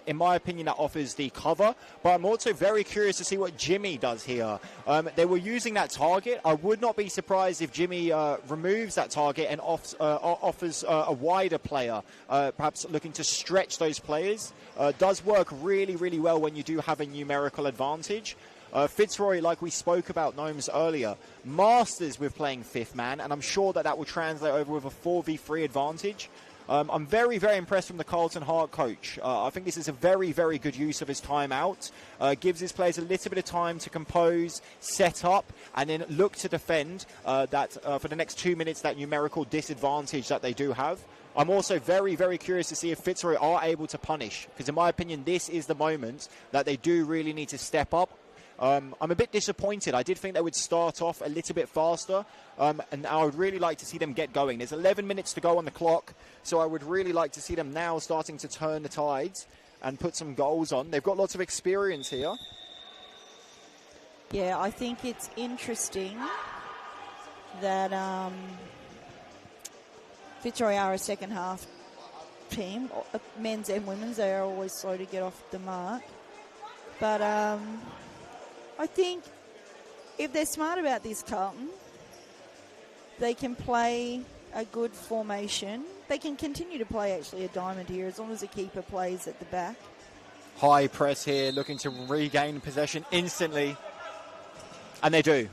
In my opinion, that offers the cover. But I'm also very curious to see what Jimmy does here. They were using that target. I would not be surprised if Jimmy removes that target and offers a wider player, perhaps looking to stretch those players. Does work really, really well when you do have a numerical advantage. Fitzroy, like we spoke about Gnomes earlier, masters with playing fifth man, and I'm sure that will translate over with a 4v3 advantage. I'm very, very impressed from the Carlton Heart coach. I think this is a very, very good use of his timeout. Gives his players a little bit of time to compose, set up, and then look to defend that for the next 2 minutes, that numerical disadvantage that they do have. I'm also very, very curious to see if Fitzroy are able to punish, because in my opinion, this is the moment that they do really need to step up. I'm a bit disappointed. I did think they would start off a little bit faster, and I would really like to see them get going. There's 11 minutes to go on the clock, so I would really like to see them now starting to turn the tides and put some goals on. They've got lots of experience here. Yeah, I think it's interesting that Fitzroy are a second half team, men's and women's. They are always slow to get off the mark. But I think if they're smart about this, Carlton, they can play a good formation. They can continue to play actually a diamond here as long as the keeper plays at the back. High press here, looking to regain possession instantly. And they do.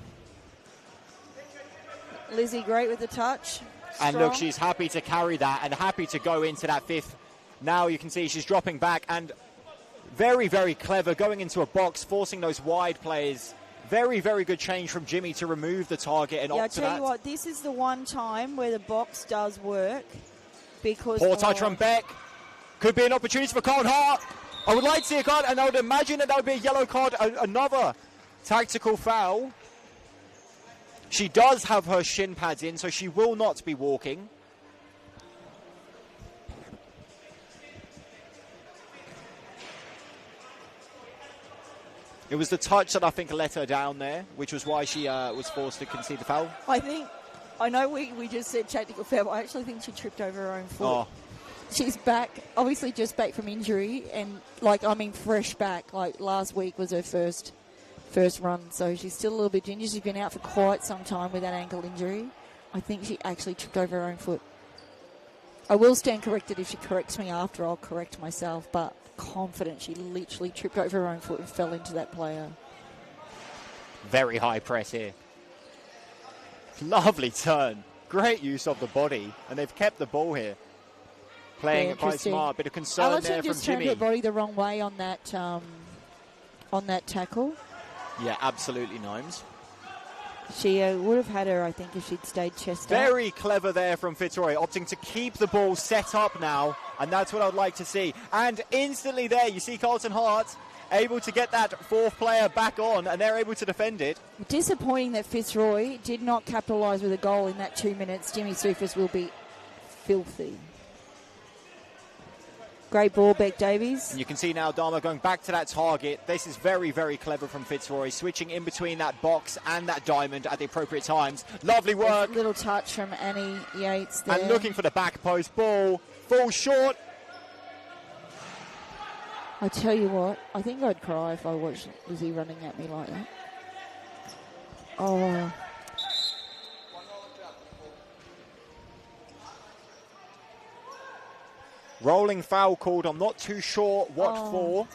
Lizzie great with the touch. And Strong. look, she's happy to carry that and happy to go into that fifth. Now you can see she's dropping back and very, very clever, going into a box, forcing those wide plays. Very, very good change from Jimmy to remove the target and opt to that. I tell you what, this is the one time where the box does work because... Poor touch from Beck. Could be an opportunity for Carlton Heart. I would like to see a card, and I would imagine that would be a yellow card, another tactical foul. She does have her shin pads in, so she will not be walking. It was the touch that I think let her down there, which was why she was forced to concede the foul. I know we just said tactical foul, but I actually think she tripped over her own foot. Oh. She's back, obviously just back from injury, and fresh back. Like last week was her first run, so she's still a little bit ginger. She's been out for quite some time with that ankle injury. I think she actually tripped over her own foot. I will stand corrected. If she corrects me after, I'll correct myself, but confident she literally tripped over her own foot and fell into that player. Very high press here. Lovely turn. Great use of the body, and they've kept the ball here. Playing it quite smart. Bit of concern Allerton there from just Jimmy. turned her body the wrong way on that tackle. Yeah, absolutely, Gnomes. She would have had her, I think, if she'd stayed chest up. Very clever there from Fitzroy, opting to keep the ball set up now, and that's what I'd like to see. And instantly there, you see Carlton Heart able to get that fourth player back on, and they're able to defend it. Disappointing that Fitzroy did not capitalise with a goal in that 2 minutes. Jimmy Soufis will be filthy. Great ball, Beck Davies. And you can see now Dharma going back to that target. This is very, very clever from Fitzroy, switching in between that box and that diamond at the appropriate times. Lovely work. Little touch from Annie Yates there. And looking for the back post. Ball falls short. I tell you what, I think I'd cry if I watched Lizzie running at me like that. Oh. Rolling foul called. I'm not too sure what for.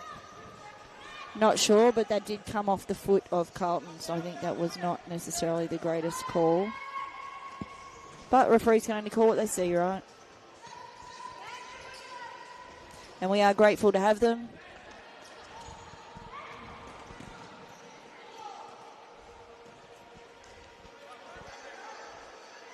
Not sure, but that did come off the foot of Carlton, so I think that was not necessarily the greatest call. But referees can only call what they see, right? And we are grateful to have them.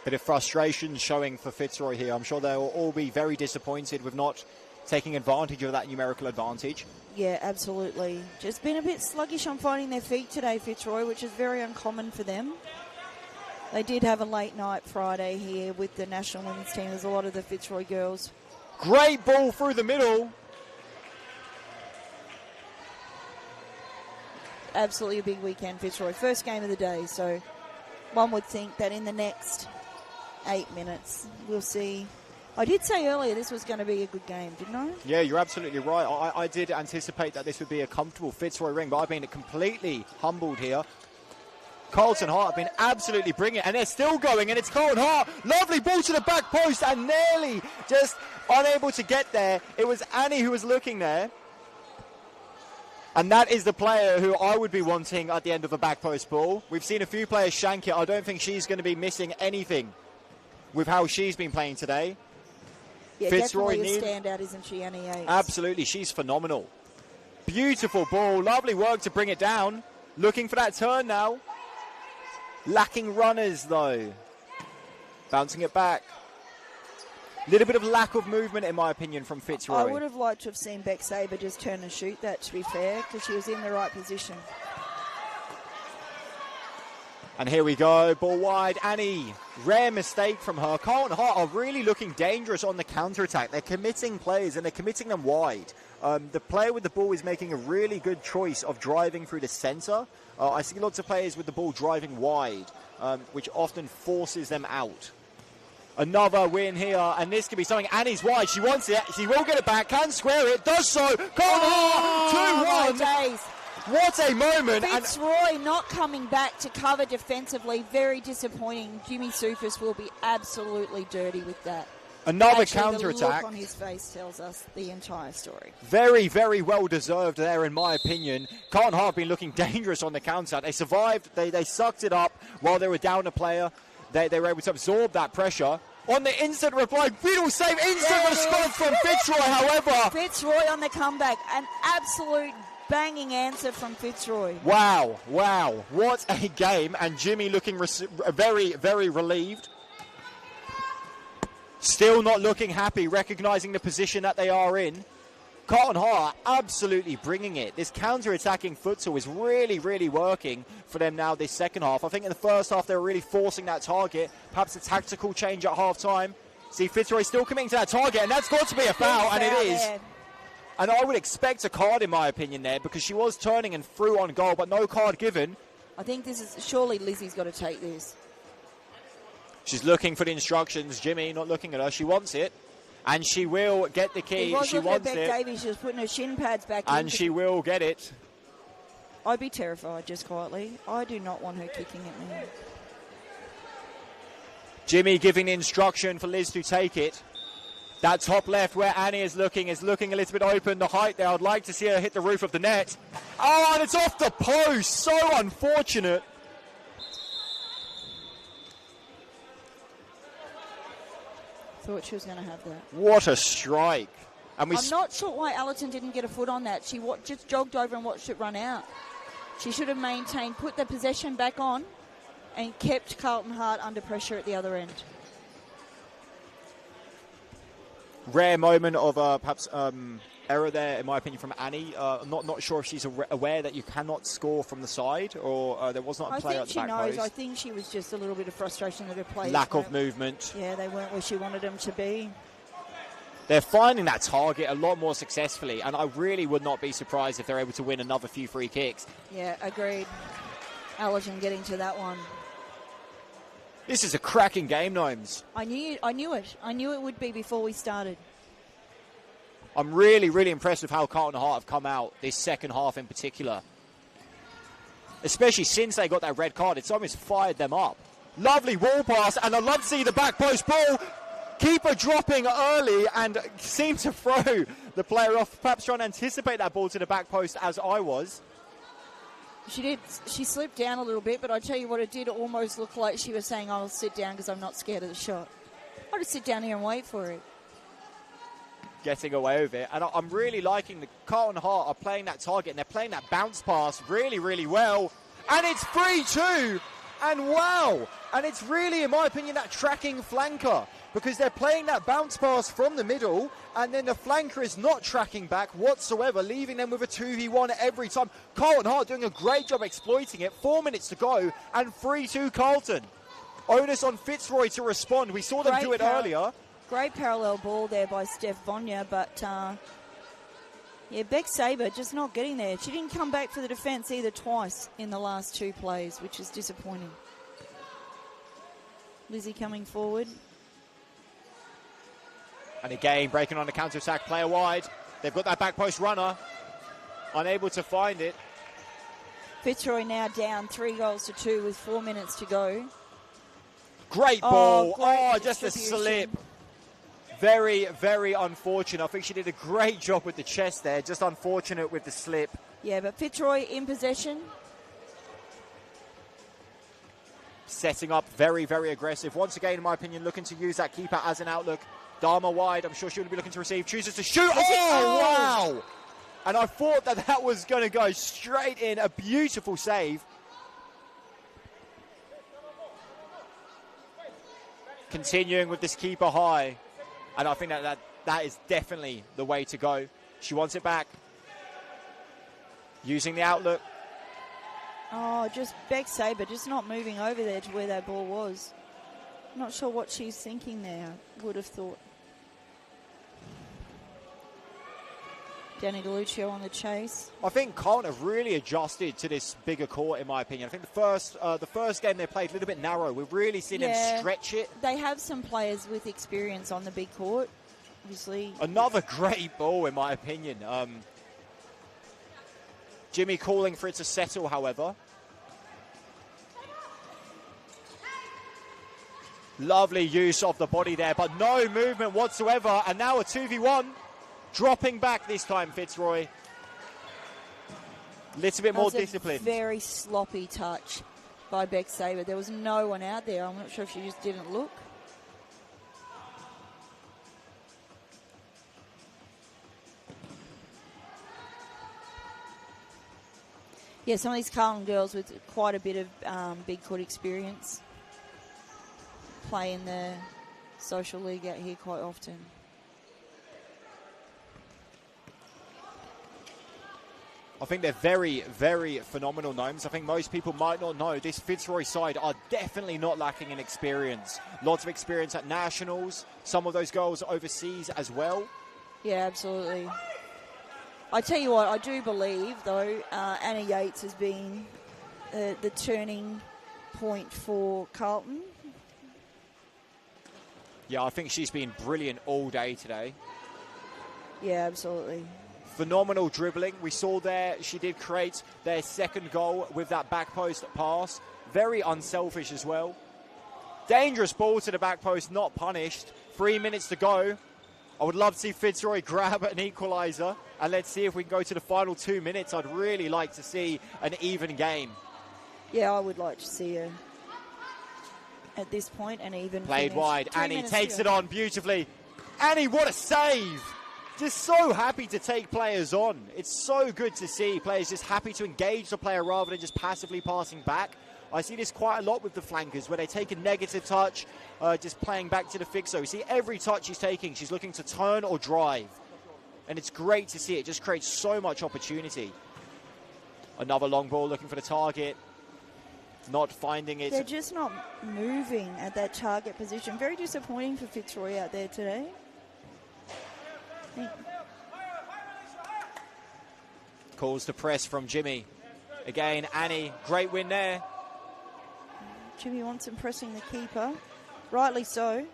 Bit of frustration showing for Fitzroy here. I'm sure they'll all be very disappointed with not taking advantage of that numerical advantage. Yeah, absolutely. Just been a bit sluggish on finding their feet today, Fitzroy, which is very uncommon for them. They did have a late night Friday here with the national women's team. There's a lot of the Fitzroy girls. Great ball through the middle. Absolutely a big weekend, Fitzroy. First game of the day, so one would think that in the next 8 minutes we'll see. I did say earlier this was going to be a good game, didn't I? Yeah, you're absolutely right. I did anticipate that this would be a comfortable Fitzroy ring, but I've been completely humbled here. Carlton Hart have been absolutely bringing it, and they're still going, and it's Carlton Hart. Lovely ball to the back post, and nearly just unable to get there. It was Annie who was looking there. And that is the player who I would be wanting at the end of a back post ball. We've seen a few players shank it. I don't think she's going to be missing anything with how she's been playing today. Yeah, Fitzroy definitely a standout, isn't she, Annie Yates? Absolutely, she's phenomenal. Beautiful ball, lovely work to bring it down. Looking for that turn now. Lacking runners, though. Bouncing it back. Little bit of lack of movement, in my opinion, from Fitzroy. I would have liked to have seen Beck Saber just turn and shoot that, to be fair, because she was in the right position. And here we go, ball wide. Annie, rare mistake from her. Carlton Hart are really looking dangerous on the counter-attack. They're committing plays, and they're committing them wide. The player with the ball is making a really good choice of driving through the centre. I see lots of players with the ball driving wide, which often forces them out. Another win here, and this could be something. Annie's wide. She wants it. She will get it back. Can square it. Does so. Carlton Hart, 2-1. What a moment. Fitzroy not coming back to cover defensively. Very disappointing. Jimmy Soufis will be absolutely dirty with that. Another actually, counter-attack. The look on his face tells us the entire story. Very, very well deserved there, in my opinion. Carlton Hart been looking dangerous on the counter. They survived. They sucked it up while they were down a player. They were able to absorb that pressure. On the instant reply, beautiful save, instant response from Fitzroy, however. Fitzroy on the comeback. An absolute banging answer from Fitzroy. Wow. What a game. And Jimmy looking very, very relieved. Still not looking happy, recognising the position that they are in. Carlton Hart absolutely bringing it. This counter-attacking futsal is really, really working for them now this second half. I think in the first half they were really forcing that target. Perhaps a tactical change at half-time. See, Fitzroy still committing to that target, and that's got to be a foul, and it is. There. And I would expect a card, in my opinion, there, because she was turning and through on goal, but no card given. I think this is... Surely Lizzie's got to take this. She's looking for the instructions. Jimmy not looking at her. She wants it. And she will get the key. She wants it. Davies, she was putting her shin pads back in. And she will get it. I'd be terrified, just quietly. I do not want her kicking at me. Jimmy giving the instruction for Liz to take it. That top left where Annie is looking a little bit open. The height there, I'd like to see her hit the roof of the net. Oh, and it's off the post. So unfortunate. Thought she was going to have that. What a strike. And I'm not sure why Allerton didn't get a foot on that. She just jogged over and watched it run out. She should have maintained, put the possession back on and kept Carlton Hart under pressure at the other end. Rare moment of perhaps error there, in my opinion, from Annie. I'm not sure if she's aware that you cannot score from the side, or there was not a player at the back post. I think she knows. I think she was just a little bit of frustration that her players lack of movement. Yeah, they weren't where she wanted them to be. They're finding that target a lot more successfully, and I really would not be surprised if they're able to win another few free kicks. Yeah, agreed. Allerton getting to that one. This is a cracking game, Gnomes. I knew it. I knew it would be before we started. I'm really, really impressed with how Carlton Hart have come out this second half in particular. Especially since they got that red card. It's almost fired them up. Lovely wall pass, and I'd love to see the back post ball. Keeper dropping early and seemed to throw the player off. Perhaps trying to anticipate that ball to the back post as I was. She did. She slipped down a little bit, but I tell you what, it did almost look like she was saying, I'll sit down because I'm not scared of the shot. I'll just sit down here and wait for it. Getting away with it. And I'm really liking the Carlton Hart are playing that target, and they're playing that bounce pass really, really well. And it's 3-2. And wow. And it's really, in my opinion, that tracking flanker, because they're playing that bounce pass from the middle, and then the flanker is not tracking back whatsoever, leaving them with a 2v1 every time. Carlton Hart doing a great job exploiting it. 4 minutes to go, and 3-2 Carlton. Onus on Fitzroy to respond. We saw them do it earlier. Great parallel ball there by Steph Vonya, but yeah, Beck Saber just not getting there. She didn't come back for the defence either twice in the last two plays, which is disappointing. Lizzie coming forward. And again, breaking on the counter-attack, player wide. They've got that back post runner. Unable to find it. Fitzroy now down 3-2 with 4 minutes to go. Great ball. Great Just a slip. Very, very unfortunate. I think she did a great job with the chest there. Just unfortunate with the slip. Yeah, but Fitzroy in possession. Setting up very, very aggressive. Once again, in my opinion, looking to use that keeper as an outlook. Dharma wide. I'm sure she would be looking to receive. Chooses to shoot. Oh, wow. And I thought that was going to go straight in. A beautiful save. Continuing with this keeper high. And I think that is definitely the way to go. She wants it back. Using the outlook. Oh, just Beck Sabre just not moving over there to where that ball was. Not sure what she's thinking there, would have thought. Danny DeLucio on the chase. I think Carlton have really adjusted to this bigger court, in my opinion. I think the first game they played a little bit narrow. We've really seen them stretch it. They have some players with experience on the big court, obviously. Another great ball, in my opinion. Jimmy calling for it to settle, however. Lovely use of the body there, but no movement whatsoever. And now a 2v1. Dropping back this time, Fitzroy. Little bit more disciplined. Very sloppy touch by Beck Sabre. There was no one out there. I'm not sure if she just didn't look. Yeah, some of these Carlton girls with quite a bit of big court experience play in the social league out here quite often. I think they're very, very phenomenal gnomes. I think most people might not know this Fitzroy side are definitely not lacking in experience. Lots of experience at nationals. Some of those girls overseas as well. Yeah, absolutely. I tell you what, I do believe, though, Anna Yates has been the turning point for Carlton. Yeah, I think she's been brilliant all day today. Yeah, absolutely. Phenomenal dribbling. We saw there she did create their second goal with that back post pass. Very unselfish as well. Dangerous ball to the back post, not punished. 3 minutes to go. I would love to see Fitzroy grab an equaliser. And let's see if we can go to the final 2 minutes. I'd really like to see an even game. Yeah, I would like to see a, at this point, an even Played finish. wide. Annie takes it on beautifully. Annie, what a save! Just so happy to take players on. It's so good to see players just happy to engage the player rather than just passively passing back. I see this quite a lot with the flankers where they take a negative touch, just playing back to the fixer. We see every touch she's taking, she's looking to turn or drive. And it's great to see it. Just creates so much opportunity. Another long ball looking for the target. Not finding it. They're just not moving at that target position. Very disappointing for Fitzroy out there today. Calls to press from Jimmy. Again, Annie, great win there. Jimmy wants him pressing the keeper. Rightly so.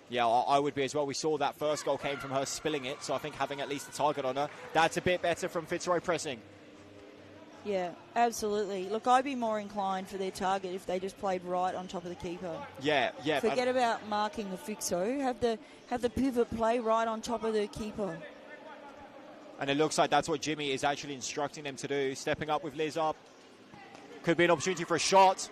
Yeah, I would be as well. We saw that first goal came from her spilling it, so I think having at least a target on her, that's a bit better from Fitzroy pressing. Yeah, absolutely. Look, I'd be more inclined for their target if they just played right on top of the keeper. Yeah. Forget about marking the fixo. Have the pivot play right on top of the keeper. And it looks like that's what Jimmy is actually instructing them to do. Stepping up with Liz up. Could be an opportunity for a shot.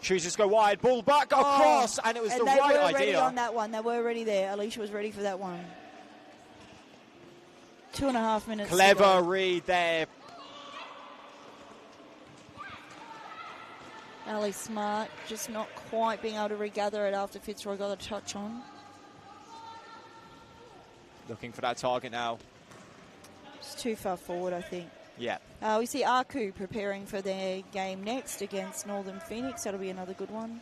Chooses to go wide. Ball back across. And it was the right idea. They were ready on that one. They were ready there. Alicia was ready for that one. 2.5 minutes. Clever read there. Ali Smart just not quite being able to regather it after Fitzroy got a touch on. Looking for that target now. It's too far forward, I think. Yeah. We see Aku preparing for their game next against Northern Phoenix. That'll be another good one.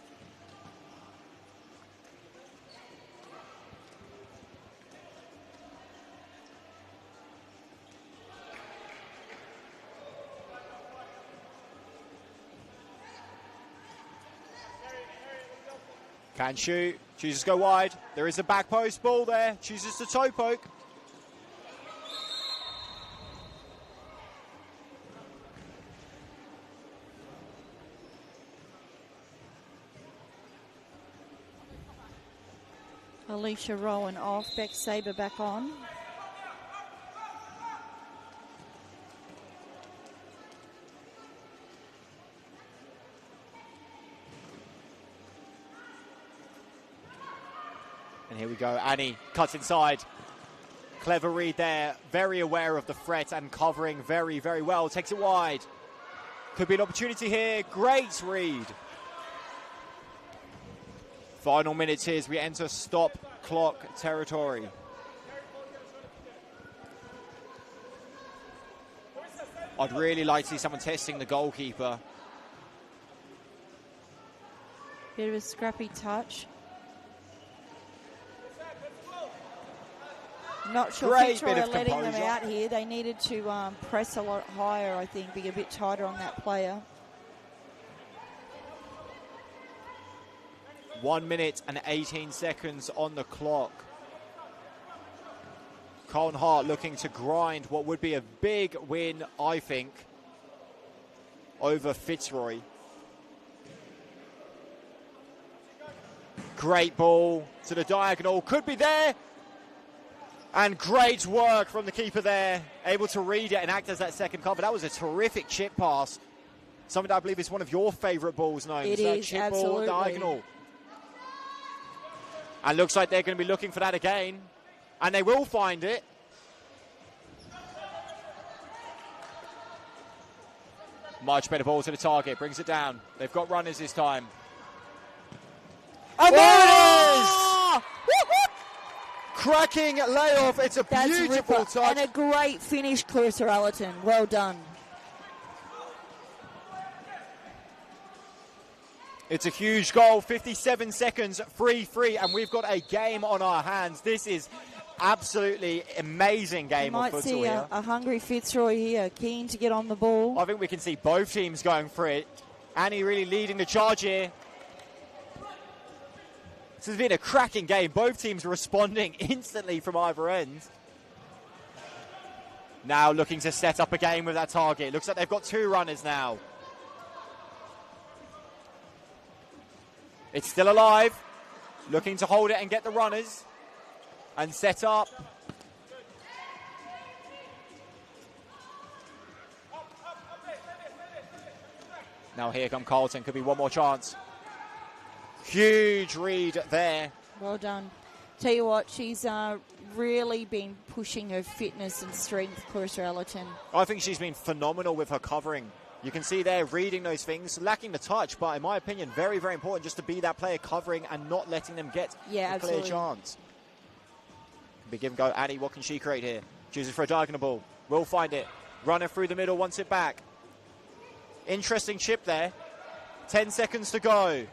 Can shoot. Chooses to go wide. There is a back post ball there. Chooses to toe poke. Alicia Rowan off. Beck Saber back on. And here we go. Annie cuts inside. Clever read there. Very aware of the threat and covering very, very well. Takes it wide. Could be an opportunity here. Great read. Final minutes here as we enter stop clock territory. I'd really like to see someone testing the goalkeeper. Bit of a scrappy touch. Not sure Fitzroy are letting them out here. They needed to press a lot higher, I think, be a bit tighter on that player. 1 minute and 18 seconds on the clock. Carlton Hart looking to grind what would be a big win, I think, over Fitzroy. Great ball to the diagonal. Could be there. And great work from the keeper there. Able to read it and act as that second cover. That was a terrific chip pass. Something that I believe is one of your favourite balls, Gnomes. It is, chip absolutely. ball diagonal. And looks like they're going to be looking for that again. And they will find it. Much better ball to the target. Brings it down. They've got runners this time. And there it is! Cracking layoff. It's a beautiful touch. And a great finish, Clarissa Allerton. Well done. It's a huge goal. 57 seconds, 3-3, and we've got a game on our hands. This is absolutely amazing game of football here. Might see a hungry Fitzroy here, keen to get on the ball. I think we can see both teams going for it. Annie really leading the charge here. This has been a cracking game. Both teams responding instantly from either end. Now looking to set up a game with that target. Looks like they've got two runners now. It's still alive. Looking to hold it and get the runners. And set up. Now here come Carlton. Could be one more chance. Huge read there. Well done. Tell you what, she's really been pushing her fitness and strength, Clarissa Allerton. I think she's been phenomenal with her covering. You can see there reading those things, lacking the touch, but in my opinion, very, very important just to be that player covering and not letting them get a clear chance. Big give and go. Annie, what can she create here? Chooses for a diagonal ball. Will find it. Runner through the middle, wants it back. Interesting chip there. 10 seconds to go.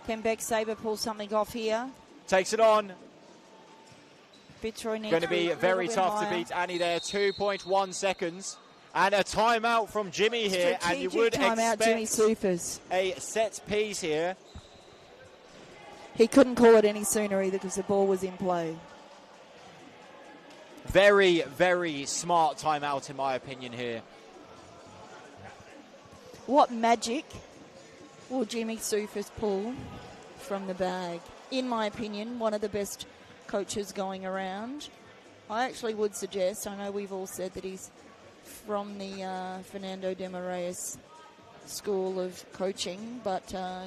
Can Beck Saber pull something off here? Takes it on. Fitzroy needs going to be very tough to beat Annie there. 2.1 seconds. And a timeout from Jimmy here. Strategic and you would expect Jimmy Soufas. A set piece here. He couldn't call it any sooner either because the ball was in play. Very, very smart timeout in my opinion here. What magic will Jimmy Soufas pull from the bag? In my opinion, one of the best coaches going around. I actually would suggest, I know we've all said that he's from the Fernando de Moraes school of coaching, but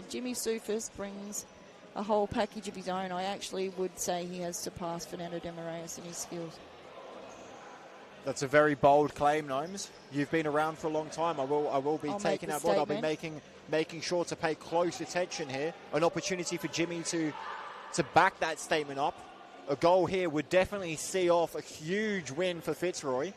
Jimmy Soufas brings a whole package of his own. I actually would say he has surpassed Fernando de Moraes in his skills. That's a very bold claim, Gnomes. You've been around for a long time. I will be taking that one. I'll be making sure to pay close attention here. An opportunity for Jimmy to back that statement up. A goal here would definitely see off a huge win for Fitzroy.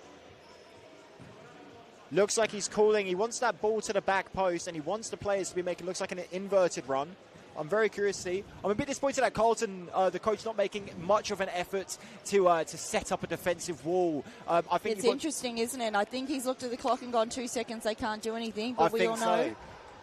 Looks like he's calling. He wants that ball to the back post, and he wants the players to be making looks like an inverted run. I'm very curious to see. I'm a bit disappointed that Carlton, the coach, not making much of an effort to set up a defensive wall. I think it's interesting, isn't it? I think he's looked at the clock and gone 2 seconds. They can't do anything, but we all know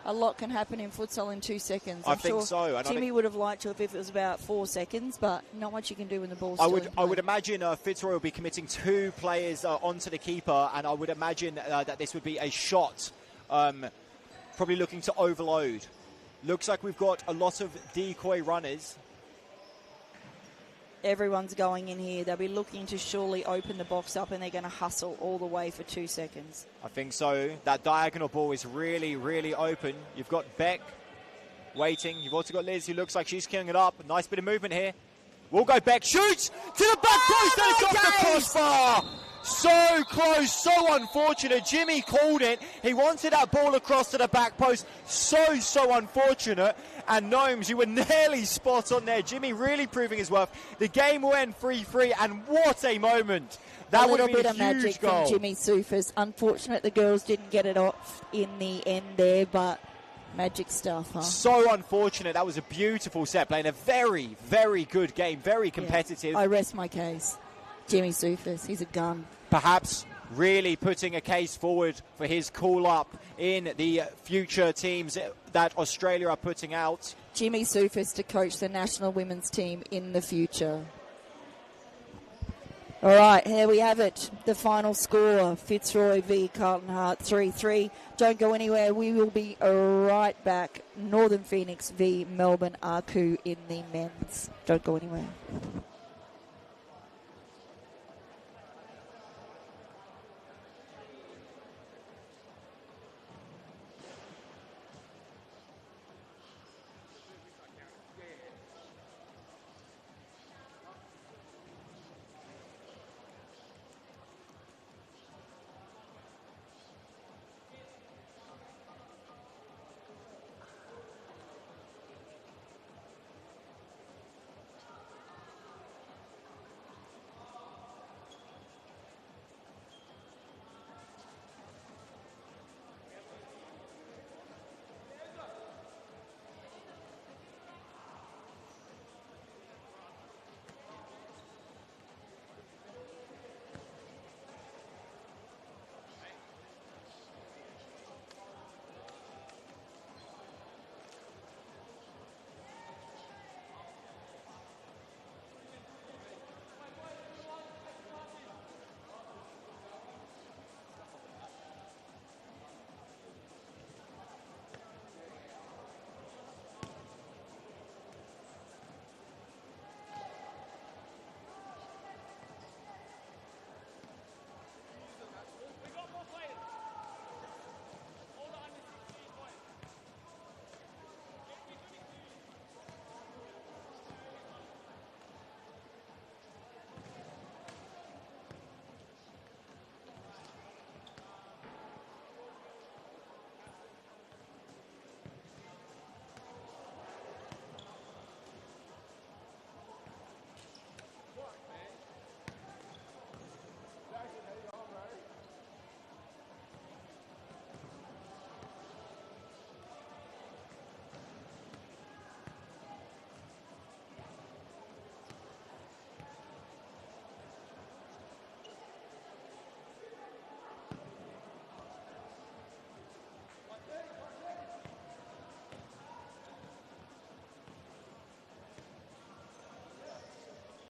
A lot can happen in futsal in 2 seconds. I think so. And Timmy would have liked to if it was about 4 seconds, but not much you can do when the ball's still in play. I would imagine Fitzroy will be committing 2 players onto the keeper, and I would imagine that this would be a shot, probably looking to overload. Looks like we've got a lot of decoy runners. Everyone's going in here. They'll be looking to surely open the box up, and they're going to hustle all the way for 2 seconds. I think so. That diagonal ball is really, really open. You've got Beck waiting. You've also got Liz, who looks like she's killing it up. Nice bit of movement here. We'll go Beck. Shoots to the back post, and it's off the crossbar. So close, so unfortunate. Jimmy called it. He wanted that ball across to the back post. So unfortunate. And Gnomes, you were nearly spot on there. Jimmy really proving his worth. The game will end 3-3, and what a moment. That would have been a huge goal. A little bit of magic from Jimmy Soufas. Unfortunate the girls didn't get it off in the end there, but magic stuff, huh? So unfortunate. That was a beautiful set, playing a very, very good game, very competitive. Yeah, I rest my case. Jimmy Soufas, he's a gun. Perhaps really putting a case forward for his call-up in the future teams that Australia are putting out. Jimmy Soufas to coach the national women's team in the future. All right, here we have it. The final score, Fitzroy v Carlton Hart, 3-3. Don't go anywhere. We will be right back. Northern Phoenix v Melbourne Arcu in the men's. Don't go anywhere.